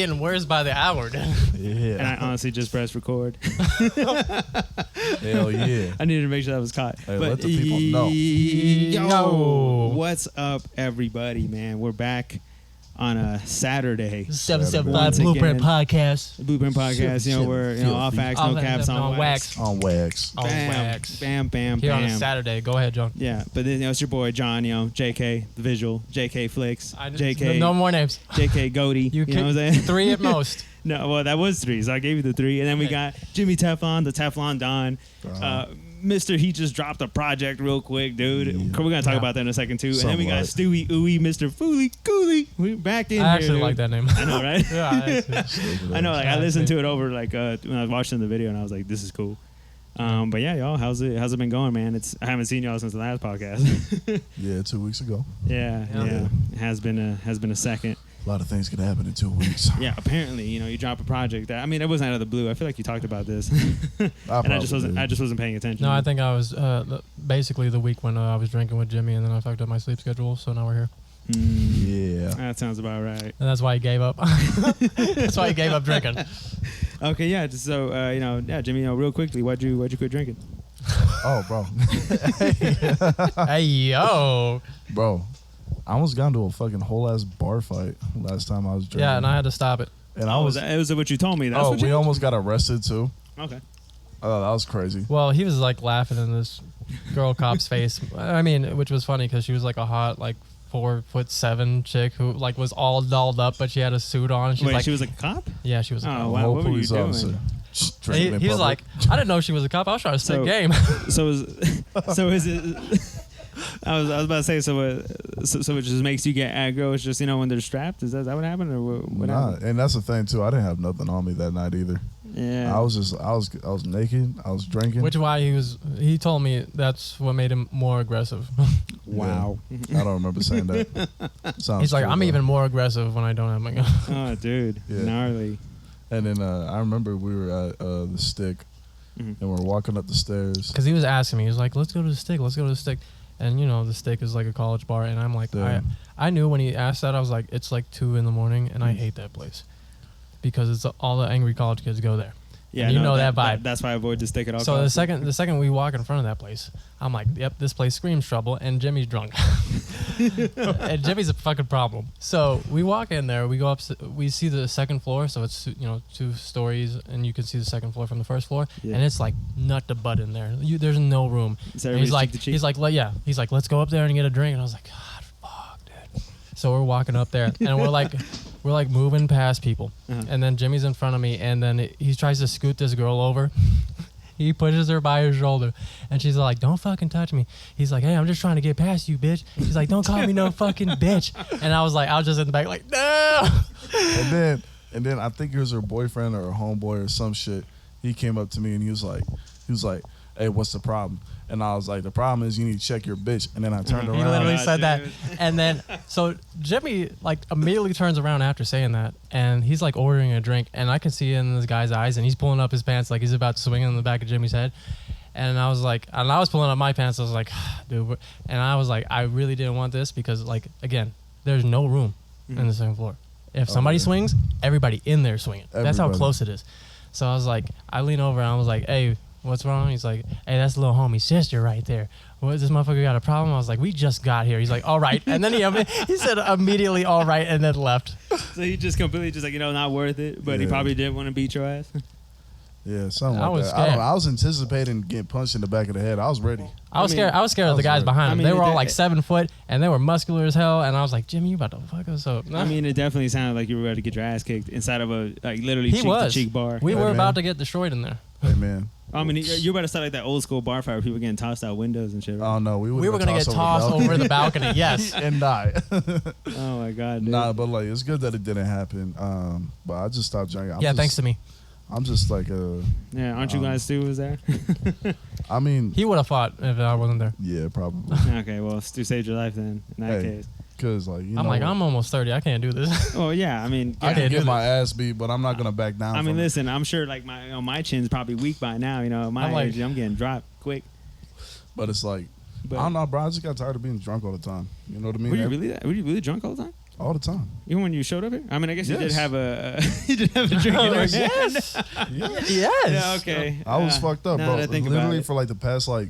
getting worse by the hour, dude. Yeah. And I honestly just pressed record. Hell yeah. I needed to make sure that was caught. Hey, but let the people know. Yo, what's up, everybody, man? We're back on a Saturday. 775 Blueprint Podcast. Blueprint Podcast, you know, we're all facts, no caps, on wax. On wax. On wax. Bam, bam, Here bam. on a Saturday. Go ahead, John. Yeah, but then, it's your boy John, JK, the visual, JK Flicks, JK. No more names. JK Goaty, you know what I'm saying? 3 at most. No, well, that was 3, so I gave you the 3. And then we got Jimmy Teflon, the Teflon Don. Mr. He just dropped a project real quick, dude. Yeah. We're going to talk about that in a second, too. Somewhat. And then we got Stewie Ooey, Mr. Fooly Cooley. We back in here. I actually like that name. I know, right? Yeah, I know. Like, I listened to it over, like, when I was watching the video, and I was like, this is cool. But yeah, y'all, how's it been going, man? I haven't seen y'all since the last podcast. Yeah, 2 weeks ago. Yeah. It has been a second. A lot of things can happen in 2 weeks. Yeah, apparently, you drop a project that, I mean, it wasn't out of the blue. I feel like you talked about this, and I just wasn't paying attention. No, I think I was basically the week when I was drinking with Jimmy, and then I fucked up my sleep schedule. So now we're here. Yeah, that sounds about right. And that's why he gave up. That's why he gave up drinking. Okay, yeah. So Jimmy, real quickly, why'd you quit drinking? Oh, bro. Hey, yo, bro. I almost got into a fucking whole ass bar fight last time I was drinking. Yeah, and I had to stop it. And it was what you told me. That's what we almost got arrested too. Okay. Oh, that was crazy. Well, he was like laughing in this girl cop's face. I mean, which was funny because she was like a hot, like 4'7" chick who like was all dolled up, but she had a suit on. Wait, she was like a cop? Yeah, she was a cop. Oh, wow. What were you doing? He was like, I didn't know she was a cop. I was trying to spit game. So is it? I was about to say, so it just makes you get aggro. It's just when they're strapped. Is that what happened, or what happened? And that's the thing too. I didn't have nothing on me that night either. Yeah, I was naked. I was drinking. Which why he told me that's what made him more aggressive. Wow. Yeah. I don't remember saying that. He's like, I'm even more aggressive when I don't have my gun. Oh, dude, gnarly. And then I remember we were at the Stick, and we're walking up the stairs because he was asking me. He was like, "Let's go to the Stick. Let's go to the Stick." And the Stick is like a college bar, and I'm like, I knew when he asked that, I was like, it's like 2 a.m, and I hate that place because it's all the angry college kids go there. Yeah, and that vibe. That's why I avoid the Stick at all. So the second we walk in front of that place, I'm like, yep, this place screams trouble, and Jimmy's drunk, and Jimmy's a fucking problem. So we walk in there, we go up, we see the second floor, so it's 2 stories, and you can see the second floor from the first floor, and it's like nut to butt in there. There's no room. He's like, let's go up there and get a drink, and I was like, God, fuck, dude. So we're walking up there, and we're like moving past people, and then Jimmy's in front of me, and then he tries to scoot this girl over. He pushes her by her shoulder, and she's like, "Don't fucking touch me." He's like, "Hey, I'm just trying to get past you, bitch." She's like, "Don't call me no fucking bitch." And I was just in the back like, "No." And then I think it was her boyfriend or her homeboy or some shit. He came up to me and he was like, "Hey, what's the problem?" And I was like, "The problem is you need to check your bitch." And then I turned around. He literally said that. And then, so Jimmy immediately turns around after saying that, and he's like ordering a drink, and I can see it in this guy's eyes, and he's pulling up his pants like he's about to swing on the back of Jimmy's head. And I was like, and I was pulling up my pants. I was like, dude, and I was like, I really didn't want this because again, there's no room in the second floor. If somebody swings, everybody in there swinging. That's how close it is. So I was like, I lean over and I was like, hey, what's wrong? He's like, hey, that's little homie's sister right there. What, this motherfucker got a problem? I was like, we just got here. He's like, all right. And then he said immediately, all right, and then left. So he just completely not worth it, but he probably did want to beat your ass. Yeah, something like that. I don't know. I was anticipating getting punched in the back of the head. I was ready. I was scared of the guys behind him. They were all like 7 foot, and they were muscular as hell. And I was like, Jimmy, you about to fuck us up? I mean, it definitely sounded like you were about to get your ass kicked inside of a literally cheek-to-cheek bar. We were about to get destroyed in there. Hey, man. I mean, you're about to start like that old school bar fight where people getting tossed out windows and shit. Right? Oh no, we were gonna get tossed over the balcony. Yes, and die. Oh my god, dude. Nah, but it's good that it didn't happen. But I just stopped drinking. Thanks to me. I'm just like yeah, aren't you glad Stu was there? I mean, he would have fought if I wasn't there. Yeah, probably. Okay, well, Stu saved your life then. In that case. Because I'm almost 30. I can't do this. Oh yeah, I mean, I can get my ass beat, but I'm not gonna back down. I mean, listen, I'm sure my chin's probably weak by now. My age, I'm getting dropped quick. But it's like, I don't know, bro. I just got tired of being drunk all the time. You know what I mean? Were you really drunk all the time? All the time. Even when you showed up here? I mean, I guess you did Yes. have a you did have a drink in your hand. Yes. Yes. Yeah, okay. I was fucked up, now bro. that I think about Literally it. for like the past like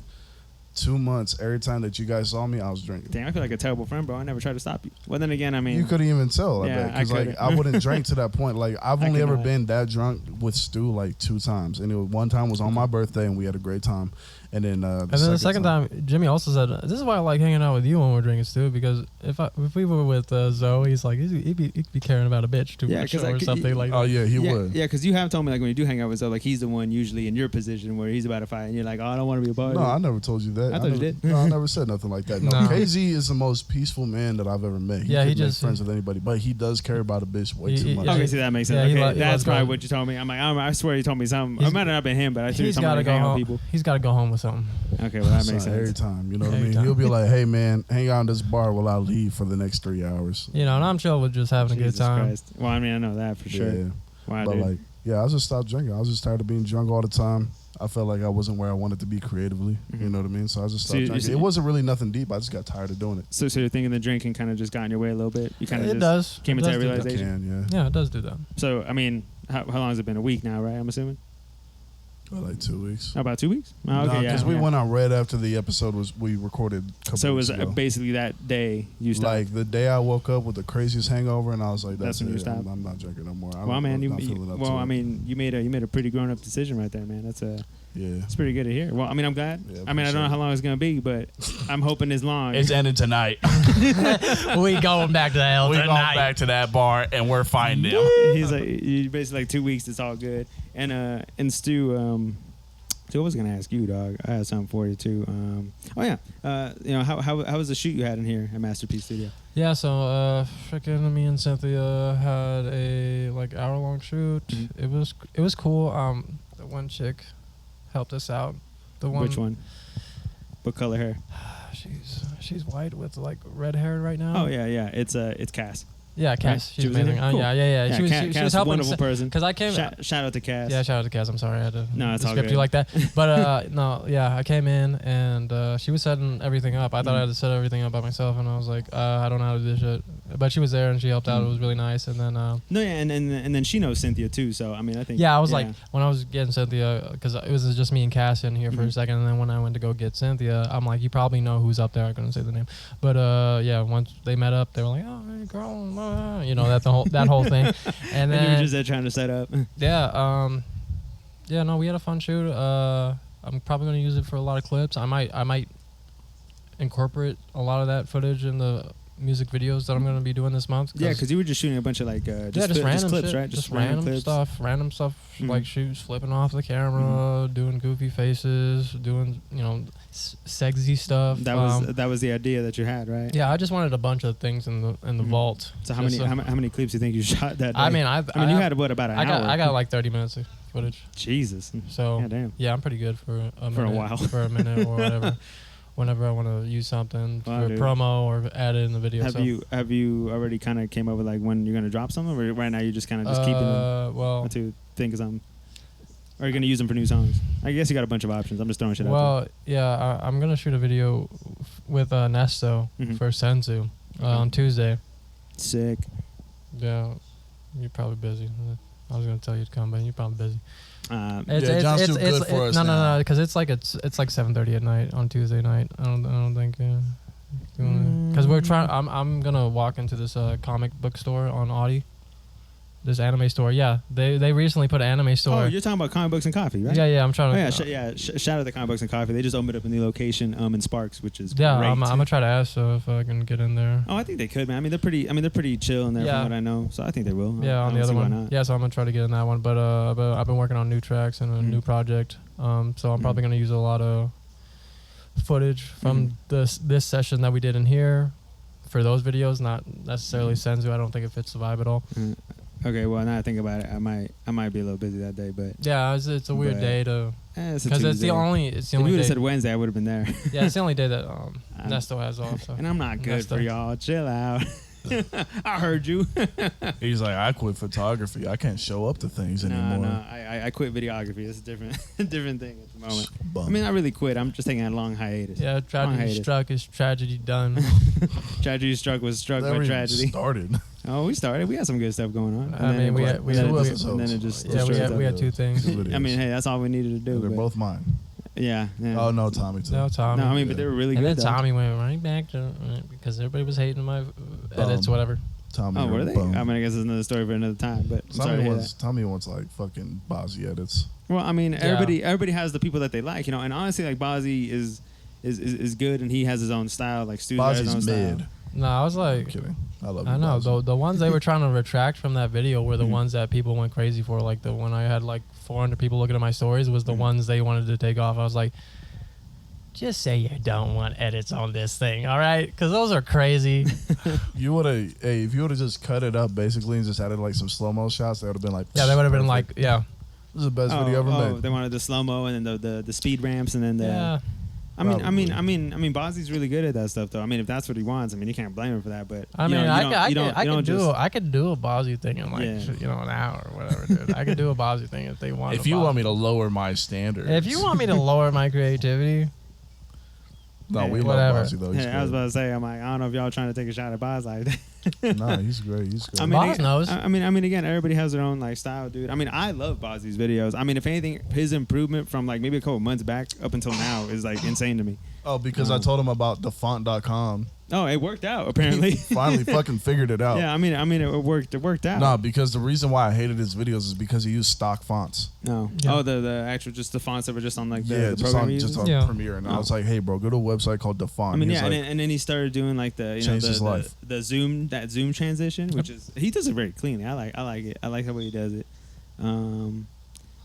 2 months, every time that you guys saw me, I was drinking. Damn, I feel like a terrible friend, bro. I never tried to stop you. Well, then again, I mean, You couldn't even tell, I Yeah, bet. Because I like couldn't. I wouldn't drink to that point. Like I've I only could ever not. been that drunk with Stu like 2 times. And it was, one time was on my birthday and we had a great time. And then The second time, Jimmy also said, "This is why I like hanging out with you when we're drinking, Stu. Because if we were with Zoe, he's like he'd be caring about a bitch too Yeah, much 'cause or something like that." Oh yeah, he would. Yeah, because you have told me like when you do hang out with Zoe, like he's the one usually in your position where he's about to fight, and you're like, oh, I don't want to be a part No, of I it. never told you that. I thought you never, did. No, I never said nothing like that. No, No. KZ is the most peaceful man that I've ever met. Yeah, he couldn't make just- friends with anybody, but he does care about a bitch way too much. Yeah, Okay, see that makes sense. Yeah, he okay, lo- he that's loves probably going- what you told me. I'm like, I swear you told me something. It He's- might not have been him, but I told you He's something got to like go hang out with home. people. He's got to go home with something. Okay, well that Son, makes every sense. time, you know what I Every mean? time. He'll be like, "Hey man, hang out in this bar while I leave for the next 3 hours." You know, and I'm chill with just having a good Jesus time. Christ. Well, I mean, I know that for sure. Yeah, Wow, but dude. like, yeah, I just stopped drinking. I was just tired of being drunk all the time. I felt like I wasn't where I wanted to be creatively. You know what I mean? So I just So stopped you- drinking. you- It wasn't really nothing deep. I just got tired of doing it. So you're thinking the drinking kind of just got in your way a little bit? You kind of It just does. came It into does that do that. I realization? can, Yeah, it does do that. So, I mean, how long has it been? A week now, right? I'm assuming? yeah. Like 2 weeks. How about 2 weeks? Oh, No, okay, yeah. because we yeah. went out right after the episode we recorded a couple So it was weeks ago. basically that day you stopped. Like the day I woke up with the craziest hangover, and I was like, That's "That's when you it. stopped? I'm not drinking no more." Well, man, I'm you, not feeling up to well, it. I mean, you made a pretty grown up decision right there, man. That's yeah. it's pretty good to hear. Well, I mean, I'm glad. Yeah, I mean, I don't know appreciate how long it's gonna be, but I'm hoping it's long. ending tonight. We going back to the hell tonight. to that bar, and we're finding them. He's like, you basically like 2 weeks. It's all good. And Stu, I was gonna ask you, dog. I had something for you too. Oh yeah. You know, how was the shoot you had in here at Masterpiece Studio? Yeah, so freaking me and Cynthia had a like hour-long shoot. Mhm. It was cool. The one chick helped us out. The one. Which one? What color hair? She's white with like red hair right now. Oh yeah. It's Cass. Yeah, Cass. Right? She's She was in amazing. there? Cool. Yeah. She was, Cass, she was helping. wonderful person. Because I came. Shout out to Cass. Yeah, shout out to Cass. I'm sorry I had to No, it's all descript good. you like that. But no, yeah, I came in and she was setting everything up. I thought I had to set everything up by myself, and I was like, I don't know how to do this shit. But she was there and she helped out. It was really nice. And then No, yeah, and then she knows Cynthia too. So I mean, I think. yeah, I was like, when I was getting Cynthia, because it was just me and Cass in here for a second, and then when I went to go get Cynthia, I'm like, you probably know who's up there. I couldn't say the name, but yeah, once they met up, they were like, oh, hey, girl, you know that whole thing, and and then you were just there trying to set up. yeah, no, we had a fun shoot. I'm probably gonna use it for a lot of clips. I might incorporate a lot of that footage in the music videos that I'm gonna be doing this month. Yeah, because you were just shooting a bunch of like just random clips, shit, right? Just random clips. random stuff Mhm. like shoots, flipping off the camera, doing goofy faces, doing sexy stuff. That was the idea that you had, right? Yeah, I just wanted a bunch of things in the vault. So how Just many clips do you think you shot that day? I mean, you had what about an hour? I got like 30 minutes of footage. Jesus. So Yeah, damn. yeah, I'm pretty good for a minute, For a while. for a minute or whatever. Whenever I want to use something Wow, for dude. promo or add it in the video. Have you already kind of came up with like when you're gonna drop something, or right now you're just kind of just keeping them well, to think of something? Or are you gonna use them for new songs? I guess you got a bunch of options. I'm just throwing shit out well, yeah, I'm gonna shoot a video with Nesto Mhm. for Senzu on Tuesday. there. Sick. Yeah, you're probably busy. I was gonna tell you to come, but you're probably busy. Yeah, John's too good for us no, now. because it's like 7:30 at night on Tuesday night. I don't think. Because we're trying. I'm gonna walk into this comic book store on Audi. This anime store. Yeah, they recently put an anime store. Oh, you're talking about comic books and coffee, right? Yeah, I'm trying Oh, to. yeah, shout out to Comic Books and Coffee. They just opened up a new location in Sparks, which is Yeah, great. I'm gonna try to ask if I can get in there. Oh, I think they could, man. I mean, they're pretty chill in there Yeah. from what I know. So I think they will. Yeah, I on don't the other see why one. not. Yeah, so I'm gonna try to get in that one. But I've been working on new tracks and a new project. So I'm probably gonna use a lot of footage from this session that we did in here for those videos. Not necessarily Senzu. I don't think it fits the vibe at all. Okay, well now I think about it, I might be a little busy that day, but Yeah, it's a weird But- day to it's because it's the only If you day. would have said Wednesday, I would have been there. Yeah, it's the only day that Nesto has off. So. And I'm not good for Nesto. y'all. Chill out. I heard you. He's like, I quit photography. I can't show up to things anymore. No, I quit videography. It's a different thing at the moment. Bum. I mean, I really quit. I'm just taking a long hiatus. Yeah, tragedy hiatus. struck is tragedy done. Tragedy was struck Never by even tragedy. started. Oh, we started. We had some good stuff going on. I mean, we had and then it just yeah, we had 2 things. I mean, hey, that's all we needed to do. They're but- both mine. Yeah. Oh no, Tommy too. No, Tommy. No, I mean, but they were really and good. then Tommy went right back to because everybody was hating my edits, whatever. Tommy. Oh, were they? bum. I mean, I guess it's another story for another time. But I'm sorry to hear that. Tommy wants like fucking Bozzy edits. Well, I mean, Yeah. everybody has the people that they like, and honestly, like Bozzy is good, and he has his own style. Like Stu has his own Bozzy's mid. style. No, I was I'm like, kidding. I love. I you, know Bozzy. the ones they were trying to retract from that video were the ones that people went crazy for. Like the one I had like 400 people looking at my stories was the ones they wanted to take off. I was like, just say you don't want edits on this thing, all right? Because those are crazy. You would have, if you would have just cut it up basically and just added like some slow mo shots, they would have been like, Yeah, they would have been perfect. like, yeah, This is the best video ever made. They wanted the slow mo and then the speed ramps and then the. yeah. I mean, Bozzy's really good at that stuff, though. I mean, if that's what he wants, I mean, you can't blame him for that. But I you mean, know, I could do a Bozzy thing in like Yeah. an hour or whatever, dude. I could do a Bozzy thing if they want. If you want me to lower my standards, if you want me to lower my creativity, no, we whatever. love Bozzy though. He's I was great. about to say, I'm like, I don't know if y'all trying to take a shot at Boz like that. Nah, he's great. He's great. I mean, Boz knows. I mean, again, everybody has their own like style, dude. I mean, I love Bozzy's videos. I mean, if anything, his improvement from like maybe a couple months back up until now is like insane to me. Oh, because I told him about thefont.com. Oh, it worked out apparently. Finally fucking figured it out. Yeah, I mean, it worked. It worked out. Nah, because the reason why I hated his videos is because he used stock fonts. No. Yeah. Oh, the actual just the fonts that were just on like the just program on, he just uses? on Yeah. Premiere, and I Oh. was like, "Hey, bro, go to a website called DeFont." I mean, He yeah, was like, and then he started doing like Changed his life. the zoom transition, which is he does it very cleanly. I like it. I like the way he does it.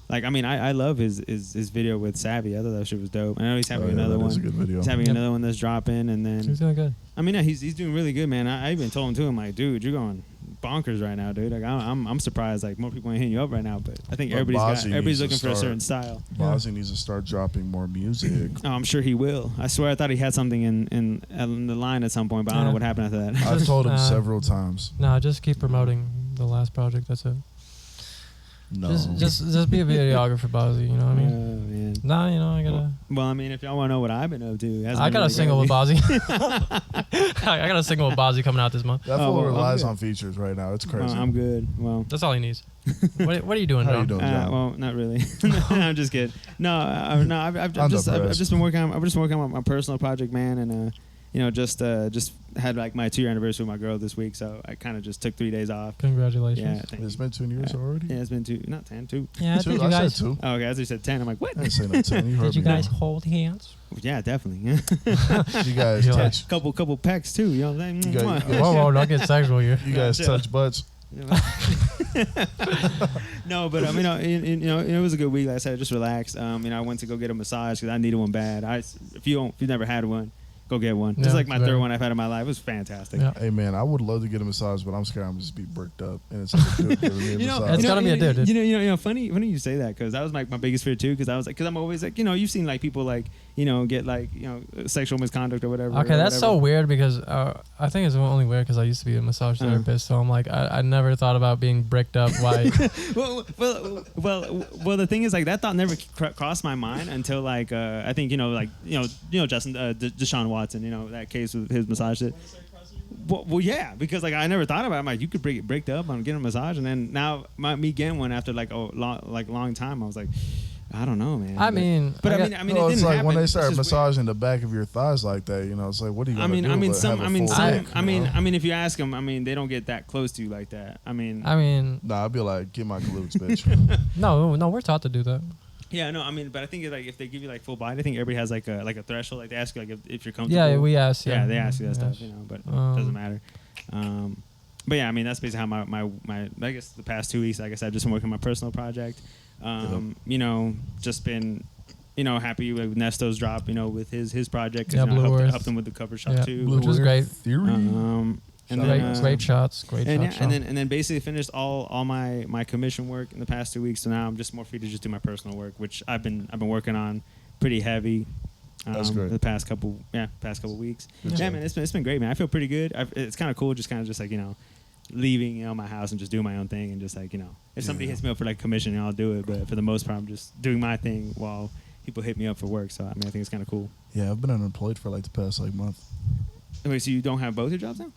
Like I mean, I love his video with Savvy. I thought that shit was dope. I know he's having another that one. is a good video. He's having Yep. another one that's dropping, and then he's doing good. I mean, yeah, he's doing really good, man. I even told him too. I'm like, dude, you're going bonkers right now, dude. Like I'm surprised. Like more people ain't hitting you up right now, but I think But everybody's Bozzy needs looking to for a start- certain style. Bozzy needs to start dropping more music. Oh, I'm sure he will. I swear, I thought he had something in the line at some point, but I don't know what happened after that. I've told him Uh, several times. No, just keep promoting the last project. That's it. No, Just be a videographer, Bozzy. You know what I mean? Oh man. Nah, you know I gotta. Well, I mean, if y'all want to know what I've been up to, I got a single with Bozzy. I got a single with Bozzy coming out this month. that Oh, fool well, relies I'm on features right now. It's crazy. I'm good. Well, That's all he needs. What are you doing, How John? you doing, John? well, not really. I'm just kidding. No, I've just been working on my personal project, man, and just had like my 2-year anniversary with my girl this week, so I kind of just took 3 days off. Congratulations. Yeah, thank It's you. been 2 years already. Yeah, it's been 2, not 10, 2. Yeah, I Two? think you I guys. said 2. Oh, okay, as you said 10, I'm like, what? I didn't say no 10. You heard Did you me. guys hold hands? Yeah, definitely. You guys You're touch. couple pecks too. You know what I'm saying? You guys- Mwah. Whoa, don't get sexual here. You guys Chill. touch butts. No, but it was a good week. Like I said, I just relaxed. I went to go get a massage because I needed one bad. If you've never had one, go get one. This is Yeah, like my very. third one I've had in my life. It was fantastic. Yeah. Hey man, I would love to get a massage, but I'm scared I'm just be bricked up, and it's like a good massage. It's gotta be a dude. Funny you say that because that was like my biggest fear too. Because I was like, because I'm always like, you've seen like people like, get like, sexual misconduct or whatever. Okay, or that's so whatever. weird because I think it's only weird because I used to be a massage Uh-huh. therapist, so I'm like I never thought about being bricked up by. well. The thing is, like, that thought never crossed my mind until like I think Justin Deshaun Watson, that case with his massage shit. Well, yeah, because like I never thought about it. I'm like, you could break it bricked up and get a massage, and then now me getting one after like a long time, I was like, I don't know, man. I mean, but I I got- mean, No, it it's didn't like happen. when they It's start just weird. massaging the back of your thighs like that, it's like, what are you gonna do? I mean, if you ask them, they don't get that close to you like that. I mean, Nah, I'd be like, get my glutes, bitch. no, we're taught to do that. yeah, no, but I think like if they give you like full body, I think everybody has like a threshold. Like they ask you like if you're comfortable. Yeah, we asked. Yeah, they ask you that Yeah. stuff, but it doesn't matter. But yeah, that's basically how my I guess the past 2 weeks, like I said, I've just been working on my personal project. Just been happy with Nesto's drop, with his project. 'Cause, Yeah, Blue Earth. helped him with the cover shop Yeah, too. which was great. Theory. And Great, then, great shots, great and shots. then basically finished all my commission work in the past 2 weeks. So now I'm just more free to just do my personal work, which I've been working on pretty heavy. That's great. The past couple weeks. Good Yeah, job. man, it's been great, man. I feel pretty good. It's kind of cool, just like leaving my house and just doing my own thing, and just like if somebody hits me up for like commission, I'll do it. But for the most part, I'm just doing my thing while people hit me up for work. So I think it's kind of cool. Yeah, I've been unemployed for like the past like month. Wait, so you don't have both your jobs now?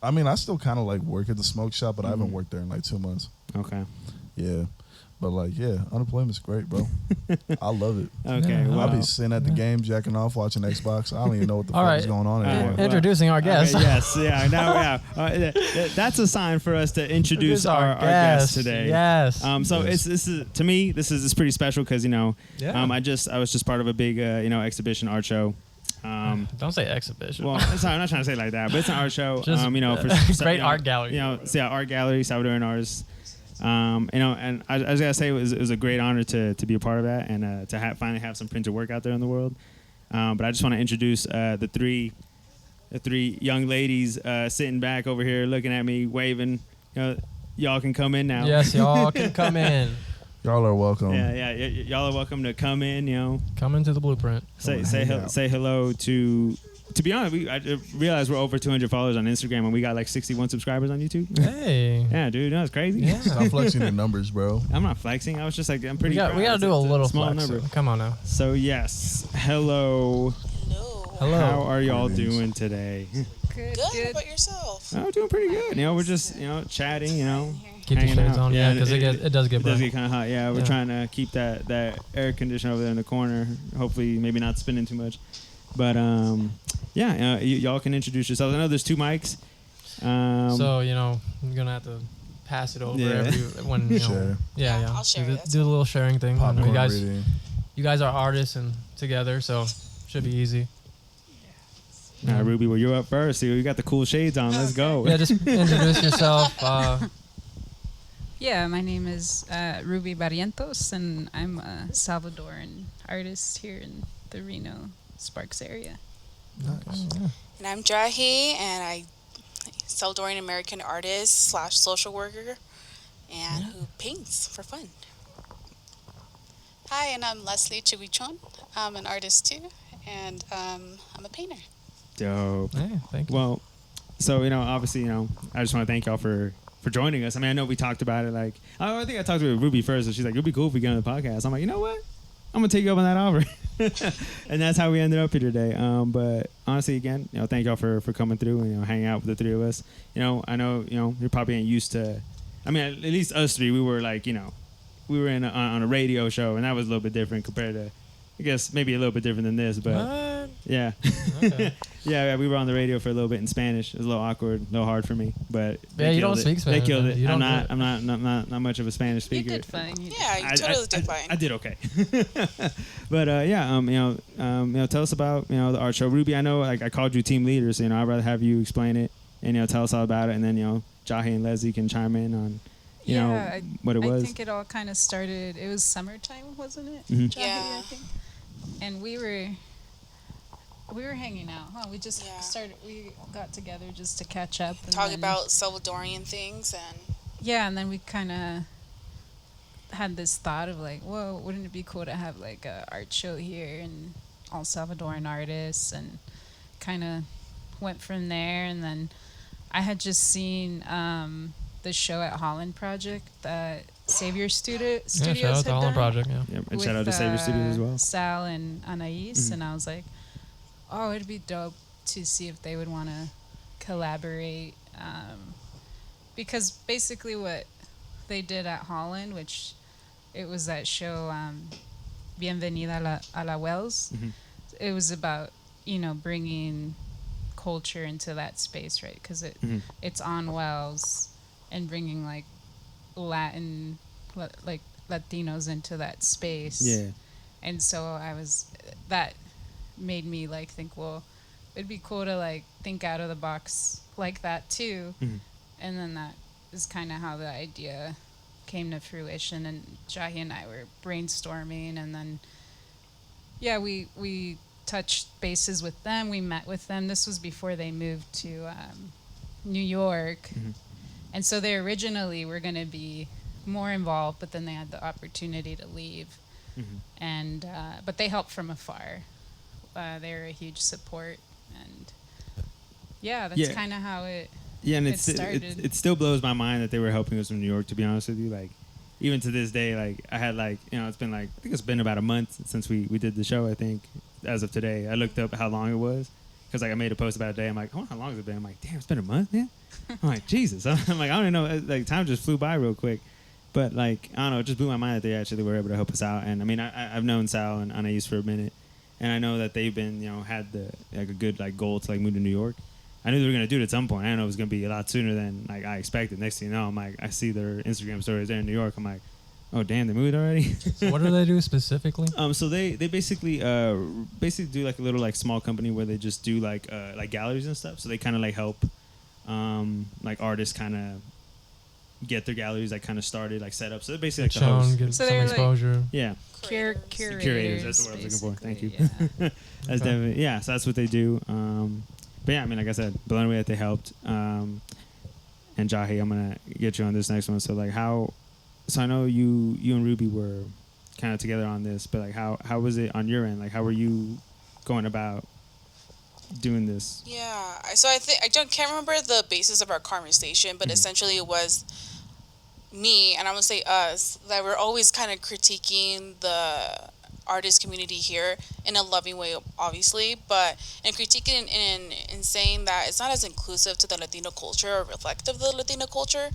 I mean, I still kind of like work at the smoke shop, but I haven't Mhm. worked there in like 2 months. Okay. Yeah. But like, yeah, unemployment's great, bro. I love it. Okay. Yeah, Well, I'll be sitting at the game, jacking off, watching Xbox. I don't even know what the All fuck right. is going on All anymore. right. Introducing our guest. Okay, yes. Yeah. Now, that's a sign for us to introduce our guest today. Yes. So Yes. this is to me it's pretty special because Yeah. I was just part of a big exhibition art show. Don't say exhibition. Well, sorry, I'm not trying to say it like that, but it's an art show. Just, great art gallery. Art gallery, Salvadorian artists. And I just gotta say it was a great honor to be a part of that and to finally have some printed work out there in the world. But I just want to introduce the three young ladies sitting back over here, looking at me, waving. Y'all can come in now. Yes, y'all can come in. Y'all are welcome. Y'all are welcome to come in. Come into the blueprint. Say hang out. say hello to. To be honest, I realized we're over 200 followers on Instagram and we got like 61 subscribers on YouTube. Hey. Yeah, dude, that's crazy. Yeah. Stop flexing your numbers, bro. I'm not flexing. I was just like, I'm We pretty. got proud. to do a It's little small flex. number. Come on now. So yes, hello. Hello. How are y'all Greetings. doing today? Good. How about yourself? I'm doing pretty good. We're just chatting. Keep the Hanging shades out. on. Yeah, Yeah, because it does get It does bright. get kind of hot. Yeah, we're Yeah. trying to keep that air conditioner over there in the corner. Hopefully, maybe not spinning too much. But y'all can introduce yourselves. I know there's 2 mics. So, I'm going to have to pass it over Yeah. when, Share. Yeah. I'll share Do, it, that's do the little sharing thing. I know Popcorn you reading. guys are artists and together, so should be easy. All right, Ruby, well, you're up first. See, you got the cool shades on. Let's go. Yeah, just introduce yourself. Yeah, my name is Ruby Barrientos, and I'm a Salvadoran artist here in the Reno Sparks area. Nice. And I'm Jahi, and I Salvadorian American artist / social worker, and who paints for fun. Hi, and I'm Leslie Chiwichon. I'm an artist too, and I'm a painter. Dope. Hey, thank you. Well, so obviously, I just want to thank y'all for joining us. I mean, I know we talked about it. Like, I think I talked to Ruby first, and she's like, "It'd be cool if we get on the podcast." I'm like, you know what? I'm gonna take you up on that offer, and that's how we ended up here today. But honestly, again, thank y'all for coming through and hanging out with the 3 of us. I know you probably ain't used to. I mean, at least us 3, we were like, we were on a radio show, and that was a little bit different compared to, I guess, maybe a little bit different than this, but. What? Yeah. Okay. yeah, we were on the radio for a little bit in Spanish. It was a little awkward, a little hard for me, but Yeah, you don't killed it. speak Spanish, They killed man. it. You I'm don't not. do it. I'm not much of a Spanish You speaker. did fine. You did. Yeah, you totally did fine. I did okay. But tell us about the art show. Ruby, I know I called you team leader, so I'd rather have you explain it and tell us all about it, and then Jahi and Leslie can chime in on what it was. I think it all kind of started. It was summertime, wasn't it? Mhm. Jahi, Yeah. I think. And we were hanging out. Huh? We just Yeah. We got together just to catch up. And Talk then- about Salvadorian things and Yeah, and then we kind of had this thought of like, whoa, wouldn't it be cool to have like a art show here and all Salvadoran artists, and kind of went from there. And then I had just seen the show at Holland Project that Savior Studios Yeah, shout out had to Holland done. Project. Yeah. Yep, and with, shout out to Savior Studios as well. Sal and Anais, Mhm. and I was like, oh, it'd be dope to see if they would want to collaborate, because basically what they did at Holland, which it was that show, Bienvenida a la Wells. Mhm. It was about bringing culture into that space, right? Because Mhm. it's on Wells, and bringing like Latin, like Latinos into that space. Yeah. And so that made me like think, well, it'd be cool to like think out of the box like that too. Mhm. And then that is kind of how the idea came to fruition. And Jahi and I were brainstorming, and then we touched bases with them. We met with them. This was before they moved to New York. Mhm. And so they originally were going to be more involved, but then they had the opportunity to leave. Mhm. And but they helped from afar. They were a huge support, and that's Yeah. kind of how it. Yeah, and It started. it still blows my mind that they were helping us from New York. To be honest with you, like even to this day, like I had it's been I think it's been about a month since we did the show. I think as of today, I looked up how long it was because like I made a post about a day. I'm like, oh, how long has it been? I'm like, damn, it's been a month, man. I'm like, Jesus. I'm like, I don't even know. Like time just flew by real quick. But like I don't know, it just blew my mind that they actually were able to help us out. And I mean, I've known Sal and Anais for a minute, and I know that they've been had the like a good like goal to like move to New York. I knew they were gonna do it at some point. I didn't know it was gonna be a lot sooner than like I expected. Next thing you know, I'm like, I see their Instagram stories there in New York. I'm like, oh damn, they moved already. So what do they do specifically? So they basically do like a little like small company where they just do like galleries and stuff. So they kind of like help like artists kind of get their galleries like kind of started, like set up. So they're basically like the Shown, host. get So some they're like- exposure. Yeah, Curators. curators. That's the word I was looking for. Thank you. basically, That's Okay. definitely So that's what they do. But yeah, I mean, like I said, blown away that they helped. And Jahi, I'm gonna get you on this next one. So like how? So I know you and Ruby were kind of together on this, but like how was it on your end? Like how were you going about doing this? Yeah. So I can't remember the basis of our conversation, but essentially it was me, and I'm gonna say us, that we're always kind of critiquing the artist community here in a loving way, obviously, but and critiquing in saying that it's not as inclusive to the Latino culture or reflective of the Latino culture,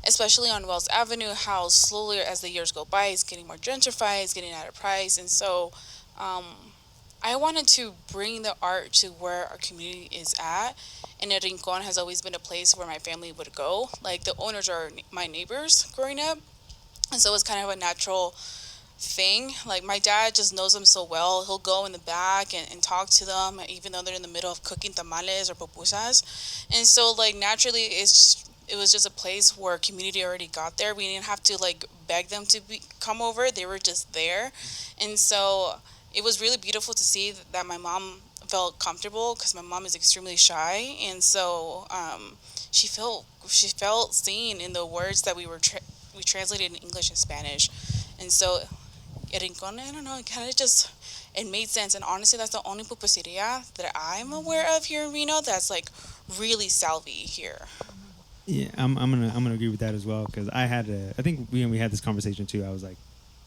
especially on Wells Avenue, how slowly as the years go by, it's getting more gentrified, it's getting out of price. And so I wanted to bring the art to where our community is at. And El Rincon has always been a place where my family would go. Like, the owners are my neighbors growing up. And so it's kind of a natural thing. Like, my dad just knows them so well. He'll go in the back and talk to them, even though they're in the middle of cooking tamales or pupusas. And so, like, naturally, it was just a place where community already got there. We didn't have to like beg them to come over. They were just there. And so it was really beautiful to see that my mom felt comfortable, because my mom is extremely shy. And so she felt seen in the words that we translated in English and Spanish. And so El Rincon, I don't know, it made sense. And honestly, that's the only pupuseria that I'm aware of here in Reno that's like really Salvi here. Yeah, I'm gonna agree with that as well, because I think we had this conversation too. I was like,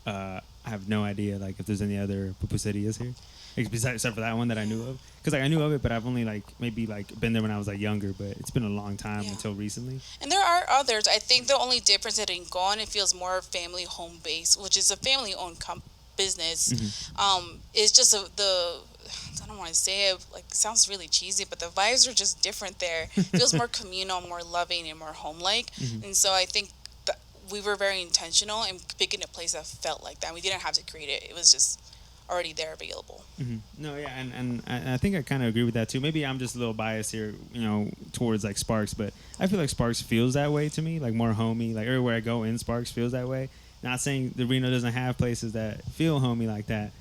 I have no idea like if there's any other pupuserias here, except for that one that I knew of. Because like I knew of it, but I've only like maybe like been there when I was like younger. But it's been a long time until recently. And there are others. I think the only difference at Rincon, it feels more family home based, which is a family owned business. It's just I don't want to say it, like, it sounds really cheesy, but the vibes are just different there. It feels more communal, more loving, and more home-like. And so I think that we were very intentional in picking a place that felt like that. We didn't have to create it. It was just already there, available. No, yeah, and I think I kind of agree with that too. Maybe I'm just a little biased here, towards like Sparks, but I feel like Sparks feels that way to me, like more homey. Like everywhere I go in, Sparks feels that way. Not saying the Reno doesn't have places that feel homey like that,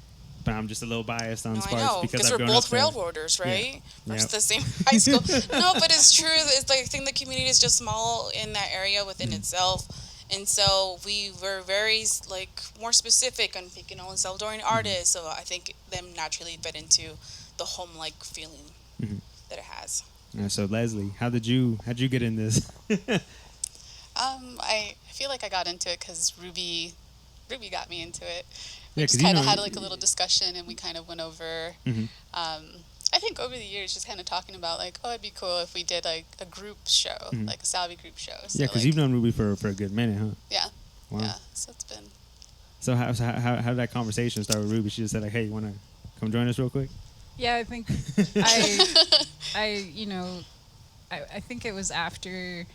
but I'm just a little biased on Sparks. I know, because we're both railroaders, right? Yeah. Versus the same high school. No, but it's true. It's like, I think the community is just small in that area within itself. And so we were very like more specific on picking only Salvadorian artists. So I think them naturally fed into the home-like feeling that it has. Yeah, so Leslie, how'd you get in this? I feel like I got into it because Ruby got me into it. We Yeah, just kind of had like a little discussion, and we kind of went over. I think over the years, just kind of talking about like, oh, it'd be cool if we did like a group show, like a Salvi group show. So, Yeah, because like, you've known Ruby for a good minute, huh? Yeah. Wow. Yeah. So it's been. So how did that conversation start with Ruby? She just said like, hey, you want to come join us real quick? Yeah, I think I think it was after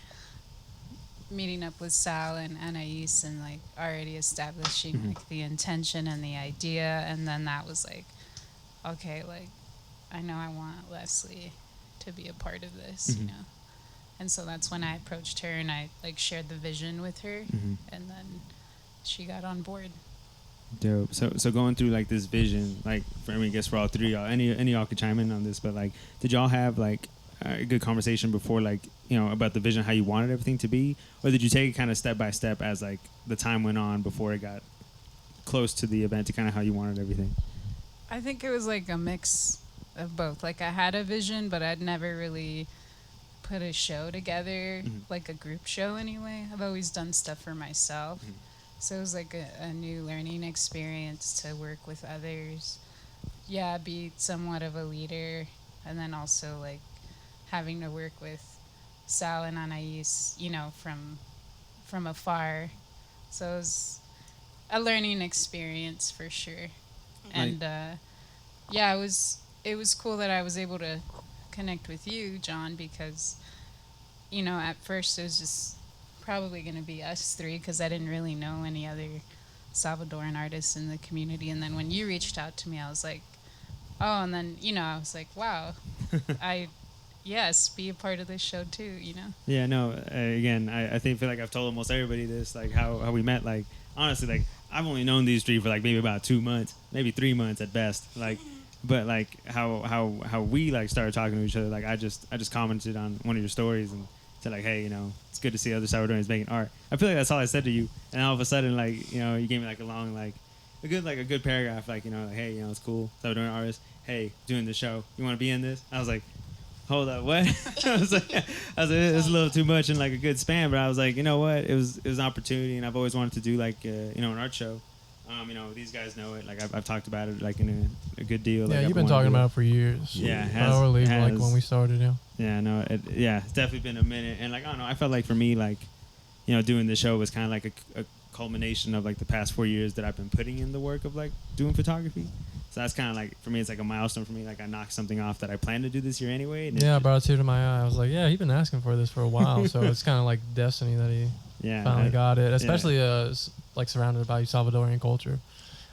meeting up with Sal and Anais and like already establishing like the intention and the idea, and then that was like, okay, like I know I want Leslie to be a part of this, and so that's when I approached her and I like shared the vision with her, and then she got on board. Dope. So going through like this vision, like I guess for all three of y'all, any of y'all could chime in on this, but like, did y'all have like a good conversation before, like, about the vision, how you wanted everything to be, or did you take it kind of step by step as like the time went on before it got close to the event to kind of how you wanted everything? I think it was like a mix of both. Like I had a vision, but I'd never really put a show together, like a group show anyway. I've always done stuff for myself. So it was like a new learning experience to work with others. Yeah, be somewhat of a leader, and then also like having to work with Sal and Anais, you know, from afar. So it was a learning experience for sure. And yeah, it was cool that I was able to connect with you, John, because you know, at first it was just probably going to be us three because I didn't really know any other Salvadoran artists in the community. And then when you reached out to me, I was like, oh, and then, you know, I was like, wow, yes, be a part of this show too, you know? Yeah, no, again, I feel like I've told almost everybody this, like how we met. Like, honestly, like, I've only known these three for like maybe about 2 months, maybe 3 months at best. Like, but like how we like started talking to each other. Like, I just commented on one of your stories and said like, hey, you know, it's good to see other Salvadorians making art. I feel like that's all I said to you, and all of a sudden, like, you know, you gave me like a long, like a good paragraph, like, you know, like, hey, you know, it's cool, Salvadorian artist. Hey, doing the show. You want to be in this? I was like, hold up, what? I was like, it's a little too much in like a good span, but I was like, you know what? It was an opportunity, and I've always wanted to do like you know, an art show. You know, these guys know it. Like, I've talked about it like in a good deal. Yeah, like, you've been talking about it for years. Yeah, probably like when we started. Yeah. Yeah, no, it's definitely been a minute, and like, I don't know, I felt like for me, like, you know, doing this show was kind of like a culmination of like the past 4 years that I've been putting in the work of like doing photography. So that's kind of like, for me, it's like a milestone for me. Like, I knocked something off that I planned to do this year anyway. And Yeah, I brought a tear to my eye. I was like, yeah, he's been asking for this for a while. So it's kind of like destiny that he finally got it. Especially like surrounded by Salvadorian culture.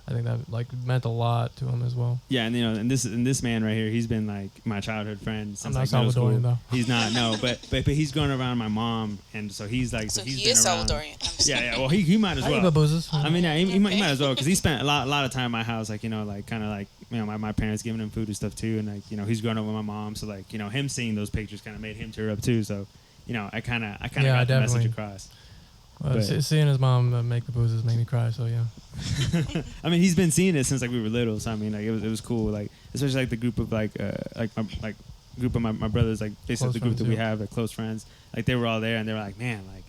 I think that like meant a lot to him as well. Yeah, and you know, and this man right here, he's been like my childhood friend since I'm not like middle Salvadorian school. though. He's not, no, but he's grown around my mom, and so he's like, So he's he been is around. Salvadorian. I'm just Yeah, well, he might as I eat well. baboozas. I mean, yeah, he might as well, because he spent a lot of time at my house, like, you know, like kind of like, you know, my parents giving him food and stuff too, and like, you know, he's grown up with my mom, so like, you know, him seeing those pictures kind of made him tear up too. So, you know, I kind of got the message across. Well, seeing his mom make baboozas made me cry. So yeah. I mean, he's been seeing it since like we were little, so I mean, like it was cool, like especially like the group of like group of my brothers, like basically Close the group friends, that we yeah. have, like close friends, like they were all there, and they were like, man, like,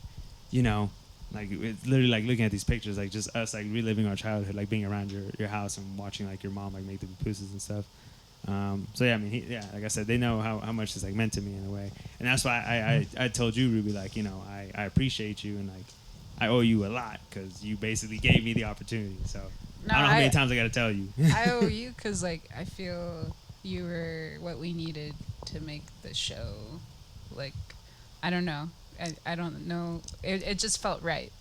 you know, like it's literally like looking at these pictures, like just us like reliving our childhood, like being around your house and watching like your mom like make the pupusas and stuff. So yeah, I mean, like I said, they know how much this like meant to me in a way, and that's why I told you, Ruby, like, you know, I appreciate you, and like I owe you a lot because you basically gave me the opportunity. So No, I don't know how many times I got to tell you. I owe you because, like, I feel you were what we needed to make the show. Like, I don't know. I don't know. It just felt right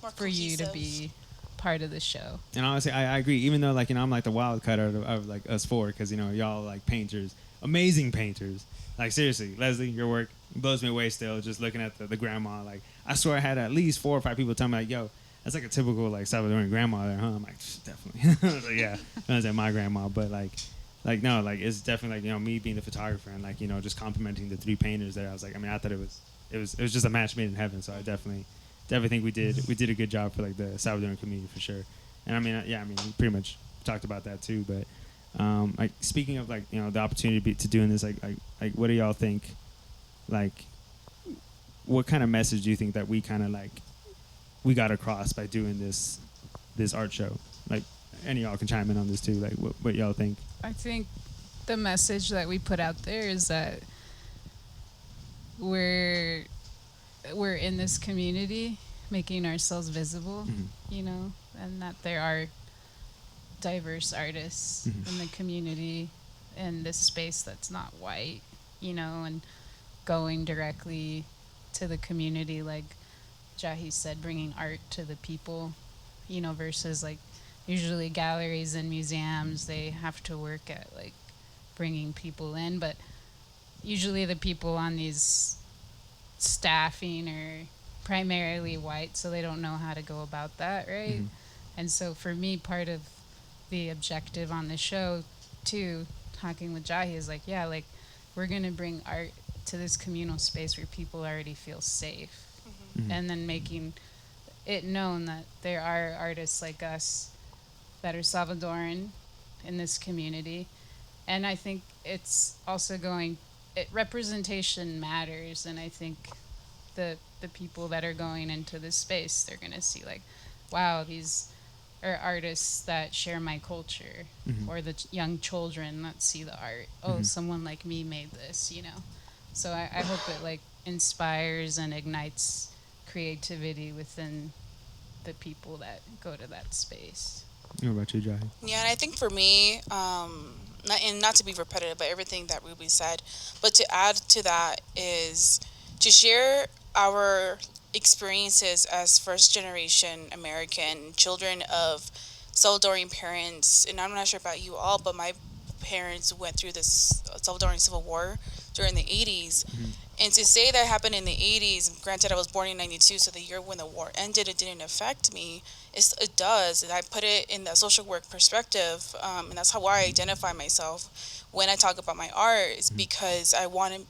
more for you to cohesive. be part of the show. And honestly, I agree. Even though, like, you know, I'm like the wild card of like us four, because, you know, y'all like painters, amazing painters. Like, seriously, Leslie, your work blows me away still, just looking at the grandma. Like, I swear I had at least 4 or 5 people tell me, like, yo, that's like a typical, like, Salvadorian grandma there, huh? I'm like, definitely. I was like, yeah, that's like my grandma. But, like, no, like, it's definitely, like, you know, me being the photographer and, like, you know, just complimenting the 3 painters there. I was like, I mean, I thought it was just a match made in heaven. So I definitely think we did a good job for, like, the Salvadoran community for sure. And, I mean, yeah, I mean, we pretty much talked about that, too. But, like, speaking of, like, you know, the opportunity to doing this, like what do y'all think? Like, what kind of message do you think that we kind of like we got across by doing this art show? Like, any of y'all can chime in on this too. Like, what y'all think? I think the message that we put out there is that we're in this community making ourselves visible, you know, and that there are diverse artists in the community in this space that's not white, you know, and going directly to the community, like Jahi said, bringing art to the people, you know, versus like usually galleries and museums, they have to work at like bringing people in, but usually the people on these staffing are primarily white, so they don't know how to go about that, right? And so for me, part of the objective on the show too, talking with Jahi, is like, yeah, like we're gonna bring art to this communal space where people already feel safe, and then making it known that there are artists like us that are Salvadoran in this community. And I think it's also representation matters, and I think the people that are going into this space, they're gonna see like, wow, these or artists that share my culture, or the young children that see the art. Oh, someone like me made this, you know. So I hope it like inspires and ignites creativity within the people that go to that space. What about you, Jai? Yeah, and I think for me, not to be repetitive, but everything that Ruby said, but to add to that is to share our experiences as first generation American children of Salvadorian parents. And I'm not sure about you all, but my parents went through this Salvadorian Civil War during the 80s. And to say that happened in the 80s, granted I was born in 92, so the year when the war ended, it didn't affect me. It does, and I put it in the social work perspective, and that's how I identify myself when I talk about my art, is because I wanted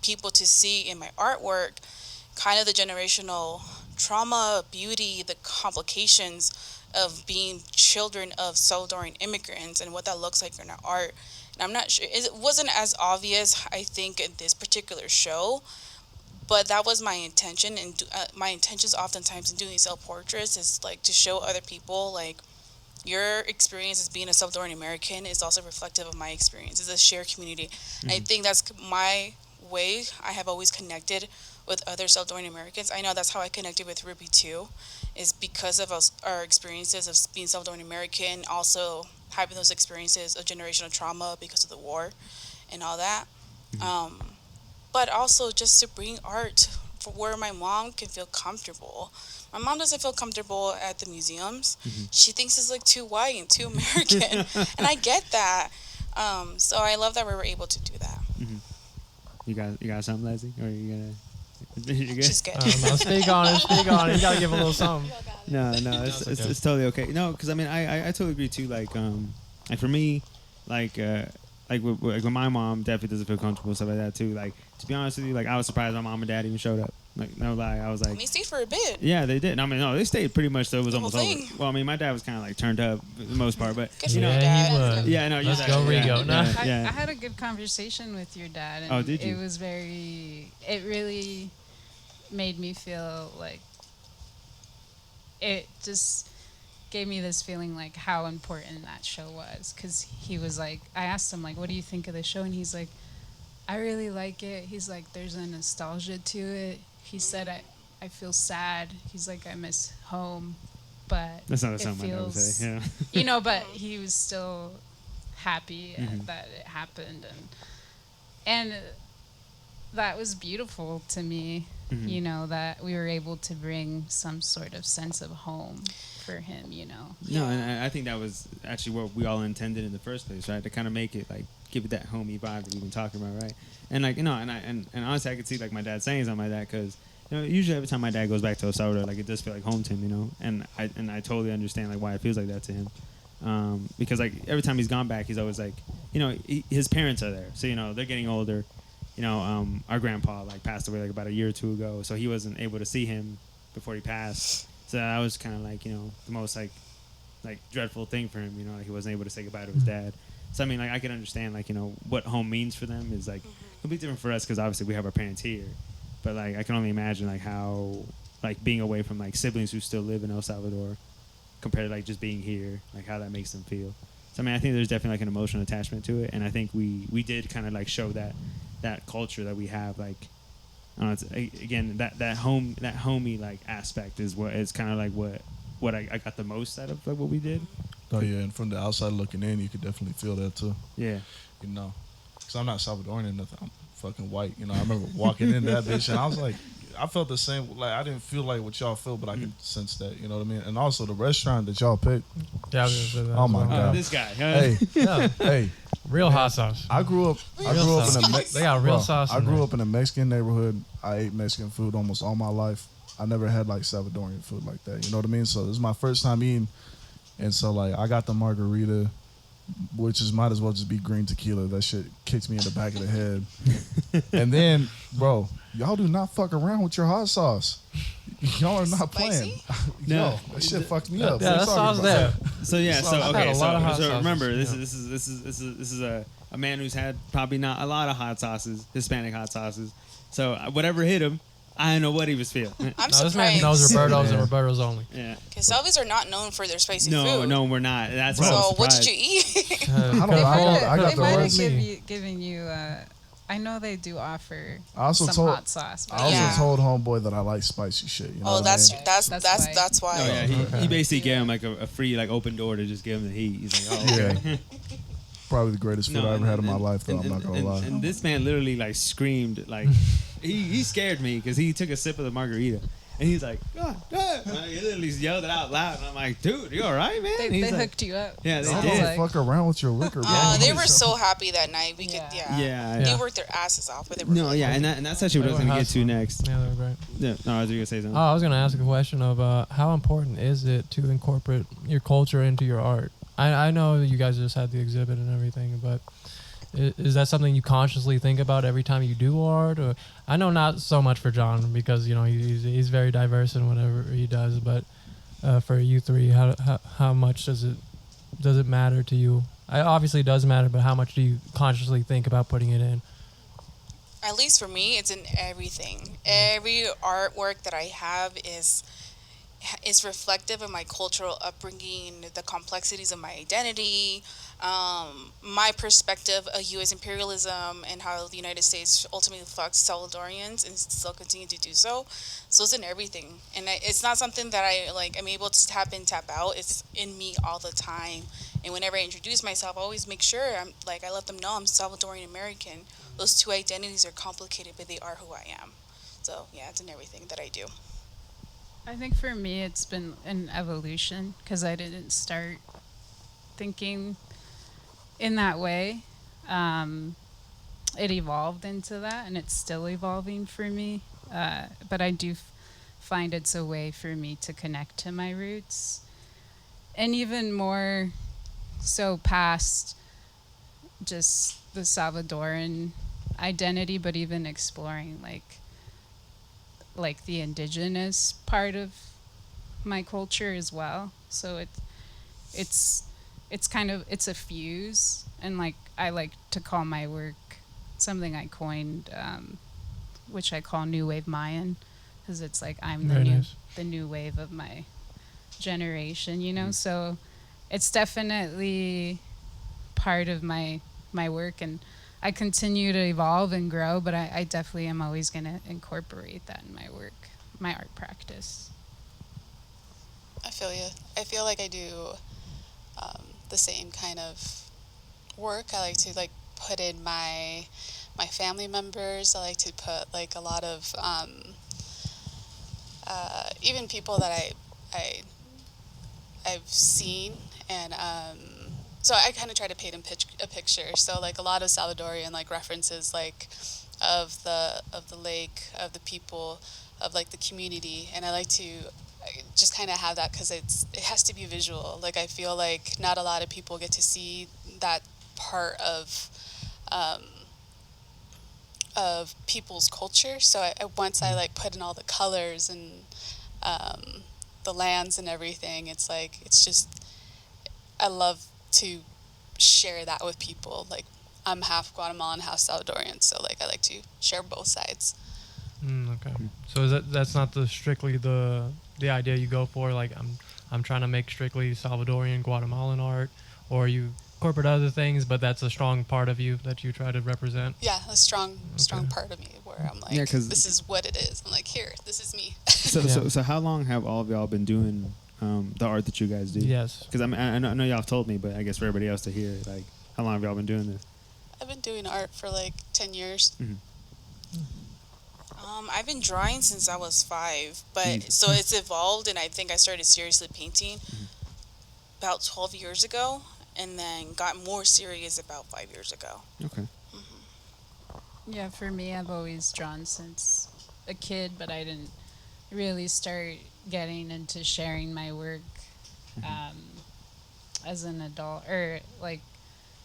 people to see in my artwork kind of the generational trauma, beauty, the complications of being children of Salvadorian immigrants and what that looks like in our art. And I'm not sure, it wasn't as obvious, I think, in this particular show, but that was my intention. And my intentions oftentimes in doing these self-portraits is like to show other people, like, your experience as being a Salvadorian American is also reflective of my experience. It's a shared community. And I think that's my way I have always connected with other Salvadorian Americans. I know that's how I connected with Ruby too, is because of our experiences of being Salvadorian American, also having those experiences of generational trauma because of the war and all that. But also just to bring art for where my mom can feel comfortable. My mom doesn't feel comfortable at the museums. She thinks it's like too white and too American, and I get that. So I love that we were able to do that. You got something, Leslie, or you gonna? You good? She's good. No, speak on it. Speak on it. You gotta give a little something. No, it's totally okay. No, because I mean, I totally agree too. Like for me, like when my mom definitely doesn't feel comfortable, stuff like that too. Like, to be honest with you, like, I was surprised my mom and dad even showed up. Like, no lie, I was like, They stayed for a bit. yeah, they did. I mean, no, they stayed pretty much till it was The almost whole over. thing. Well, I mean, my dad was kind of like turned up for the most part, but Good for Yeah, your he dad. was. yeah, no, Let's yeah, go, yeah, Rigo. Nah. yeah. I had a good conversation with your dad, and Oh, did you? it really made me feel like it just gave me this feeling like how important that show was, because he was like, I asked him like, what do you think of the show, and he's like, I really like it. He's like, there's a nostalgia to it. He said, I feel sad. He's like, I miss home, but That's not it something my dad would feels, say. Yeah. you know, but he was still happy that it happened, and that was beautiful to me. You know, that we were able to bring some sort of sense of home for him, you know. No, and I think that was actually what we all intended in the first place, right? To kind of make it like give it that homey vibe that we've been talking about, right? And like, you know, and honestly, I could see like my dad saying something like that, because, you know, usually every time my dad goes back to El Salvador, like, it does feel like home to him, you know. And I totally understand like why it feels like that to him, because like every time he's gone back, he's always like, you know, his parents are there, so, you know, they're getting older. You know, our grandpa like passed away like about a year or two ago, so he wasn't able to see him before he passed. So that was kind of like, you know, the most like dreadful thing for him. You know, like, he wasn't able to say goodbye to his dad. So I mean, like, I can understand, like, you know, what home means for them is like completely different for us, because obviously we have our parents here. But like, I can only imagine like how like being away from like siblings who still live in El Salvador compared to like just being here, like how that makes them feel. So I mean, I think there's definitely like an emotional attachment to it, and I think we did kind of like show that culture that we have, like, I don't know, it's, again, that homey like aspect is what is kind of like what I got the most out of like what we did. Oh yeah, and from the outside looking in, you could definitely feel that too. Yeah. You know, because I'm not Salvadorian or nothing. I'm fucking white. You know, I remember walking in that bitch, and I was like, I felt the same. Like, I didn't feel like what y'all feel, but I could sense that. You know what I mean? And also the restaurant that y'all picked. Yeah, I was gonna say that Oh as my well. God. This guy. Huh? Hey, Yeah, hey. real hot sauce. I grew up in sauce. They got real sauce I in grew there. up in a Mexican neighborhood. I ate Mexican food almost all my life. I never had like Salvadorian food like that. You know what I mean? So this is my first time eating, and so like I got the margarita, which is might as well just be green tequila. That shit kicks me in the back of the head. And then, bro, y'all do not fuck around with your hot sauce. Y'all are not playing. No. Yo, that shit fucked me up. Yeah, What that you sauce talking there. about? So yeah, so I've had okay, a lot of hot so sauces, remember, this yeah. is a man who's had probably not a lot of hot sauces, Hispanic hot sauces. So whatever hit him, I don't know what he was feeling. I'm No, this man surprised. knows Roberto's Yeah. and Roberto's only. Yeah. Because Salvies are not known for their spicy No, food. no, we're not. That's why I So was what did surprised. you eat? I don't They know. might I got have the worst. given you. I know they do offer I also some told hot sauce. I also Yeah. told homeboy that I like spicy shit. You know Oh, what that's I mean? that's That's that's why. that's why. Oh yeah, he Okay. basically gave him like a free like open door to just give him the heat. He's like, oh okay. Yeah. Probably the greatest food I ever had in my life, though. I'm not gonna lie. And this man literally like screamed like he scared me because he took a sip of the margarita and he's like, God, God. And he literally yelled it out loud and I'm like, dude, you all right, man? They And he's like, hooked you up. Yeah, they Don't did. Like- fuck around with your liquor, bro. They were so happy that night. We could, Yeah. yeah. Yeah. They worked their asses off, but they were No, really yeah, and that's actually what I was gonna get to next. Yeah, they're great. Yeah, no, I was gonna say something. Oh, I was gonna ask a question of how important is it to incorporate your culture into your art? I know you guys just had the exhibit and everything, but is that something you consciously think about every time you do art? Or I know not so much for John because you know he's very diverse in whatever he does, but for you three, how much does it matter to you? Obviously it does matter, but how much do you consciously think about putting it in? At least for me, it's in everything. Every artwork that I have is reflective of my cultural upbringing, the complexities of my identity, my perspective of U.S. imperialism, and how the United States ultimately fucked Salvadorians and still continue to do so. So it's in everything, and it's not something that I'm able to tap in, tap out. It's in me all the time. And whenever I introduce myself, I always make sure I let them know I'm Salvadorian American. Those two identities are complicated, but they are who I am. So yeah, it's in everything that I do. I think for me it's been an evolution because I didn't start thinking in that way. It evolved into that, and it's still evolving for me. But I do find it's a way for me to connect to my roots, and even more so past just the Salvadoran identity, but even exploring like the indigenous part of my culture as well. So it's a fuse, and I like to call my work something I coined, which I call New Wave Mayan, because it's like I'm Very nice. the new wave of my generation, you know. So it's definitely part of my work, and I continue to evolve and grow, but I definitely am always going to incorporate that in my work, my art practice. I feel you. I feel like I do the same kind of work. I like to put in my family members. I like to put a lot of even people that I've seen, and so I kind of try to paint a picture. So a lot of Salvadorian references of the lake, of the people, of the community, and I like to just kind of have that because it has to be visual. I feel like not a lot of people get to see that part of people's culture. So once I put in all the colors and the lands and everything, it's just I love to share that with people. I'm half Guatemalan, half Salvadorian, so I like to share both sides. Okay. So that's not strictly the idea you go for? I'm trying to make strictly Salvadorian, Guatemalan art, or you incorporate other things, but that's a strong part of you that you try to represent? Yeah, a strong part of me where I'm Yeah, 'cause- this is what it is. I'm here, this is me. So how long have all of y'all been doing the art that you guys do? Yes. Because I know y'all have told me, but I guess for everybody else to hear, how long have y'all been doing this? I've been doing art for 10 years. I've been drawing since I was 5, but Jesus. so it's evolved, and I think I started seriously painting about 12 years ago, and then got more serious about 5 years ago. Okay. Yeah, for me, I've always drawn since a kid, but I didn't really start getting into sharing my work as an adult, or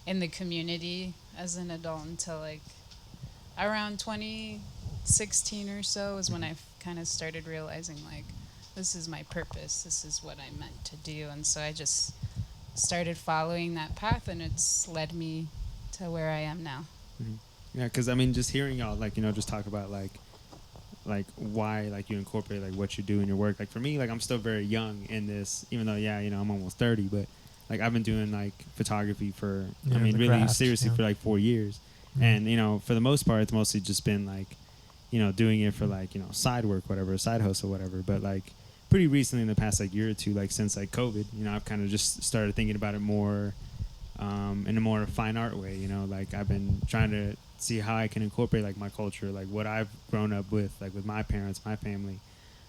in the community as an adult, until around 2016 or so is when I kind of started realizing this is my purpose, this is what I'm meant to do, and so I just started following that path, and it's led me to where I am now. Yeah, because just hearing y'all just talk about like why like you incorporate like what you do in your work. Like for me, like I'm still very young in this, even though I'm almost 30, but like I've been doing like photography for really craft, seriously for like 4 years. And for the most part it's mostly just been like doing it for like side work, whatever, side hustle, whatever. But like pretty recently in the past like year or two, like since like COVID, I've kind of just started thinking about it more in a more fine art way. Like I've been trying to see how I can incorporate like my culture, like what I've grown up with, like with my parents, my family,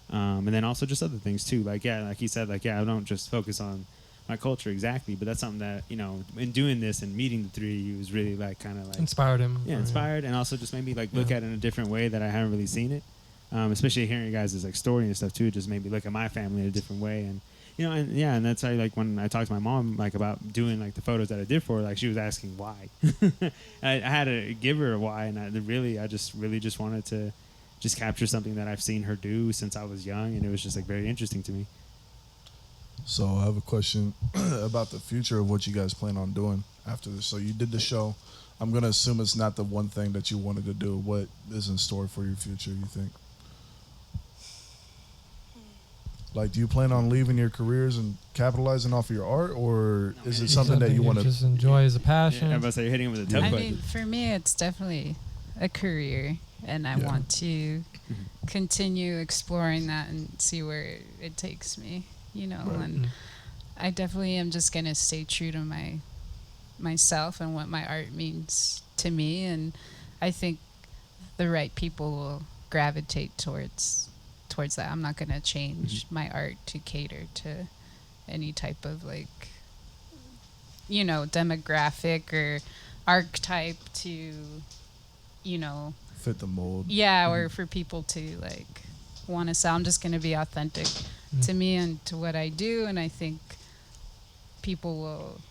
and then also just other things too. Like like he said, like I don't just focus on my culture exactly, but that's something that in doing this and meeting the three of you is really like kind of like inspired him. Inspired, and also just made me like look at it in a different way that I haven't really seen it. Especially hearing you guys' like story and stuff too, it just made me look at my family in a different way. And and that's how like when I talked to my mom like about doing like the photos that I did for her, like she was asking why. I had to give her a why, and I just really wanted to just capture something that I've seen her do since I was young, and it was just like very interesting to me. So I have a question about the future of what you guys plan on doing after this. So you did the show. I'm going to assume it's not the one thing that you wanted to do. What is in store for your future, you think? Like, do you plan on leaving your careers and capitalizing off of your art, or is it something that you want to just enjoy as a passion? Everybody say you're hitting him with a tough I question. mean, for me, it's definitely a career, and I want to continue exploring that and see where it takes me. And I definitely am just gonna stay true to myself and what my art means to me, and I think the right people will gravitate towards that. I'm not gonna change my art to cater to any type of like demographic or archetype to fit the mold? Yeah, or for people to like want to sell. I'm just gonna be authentic to me and to what I do, and I think people will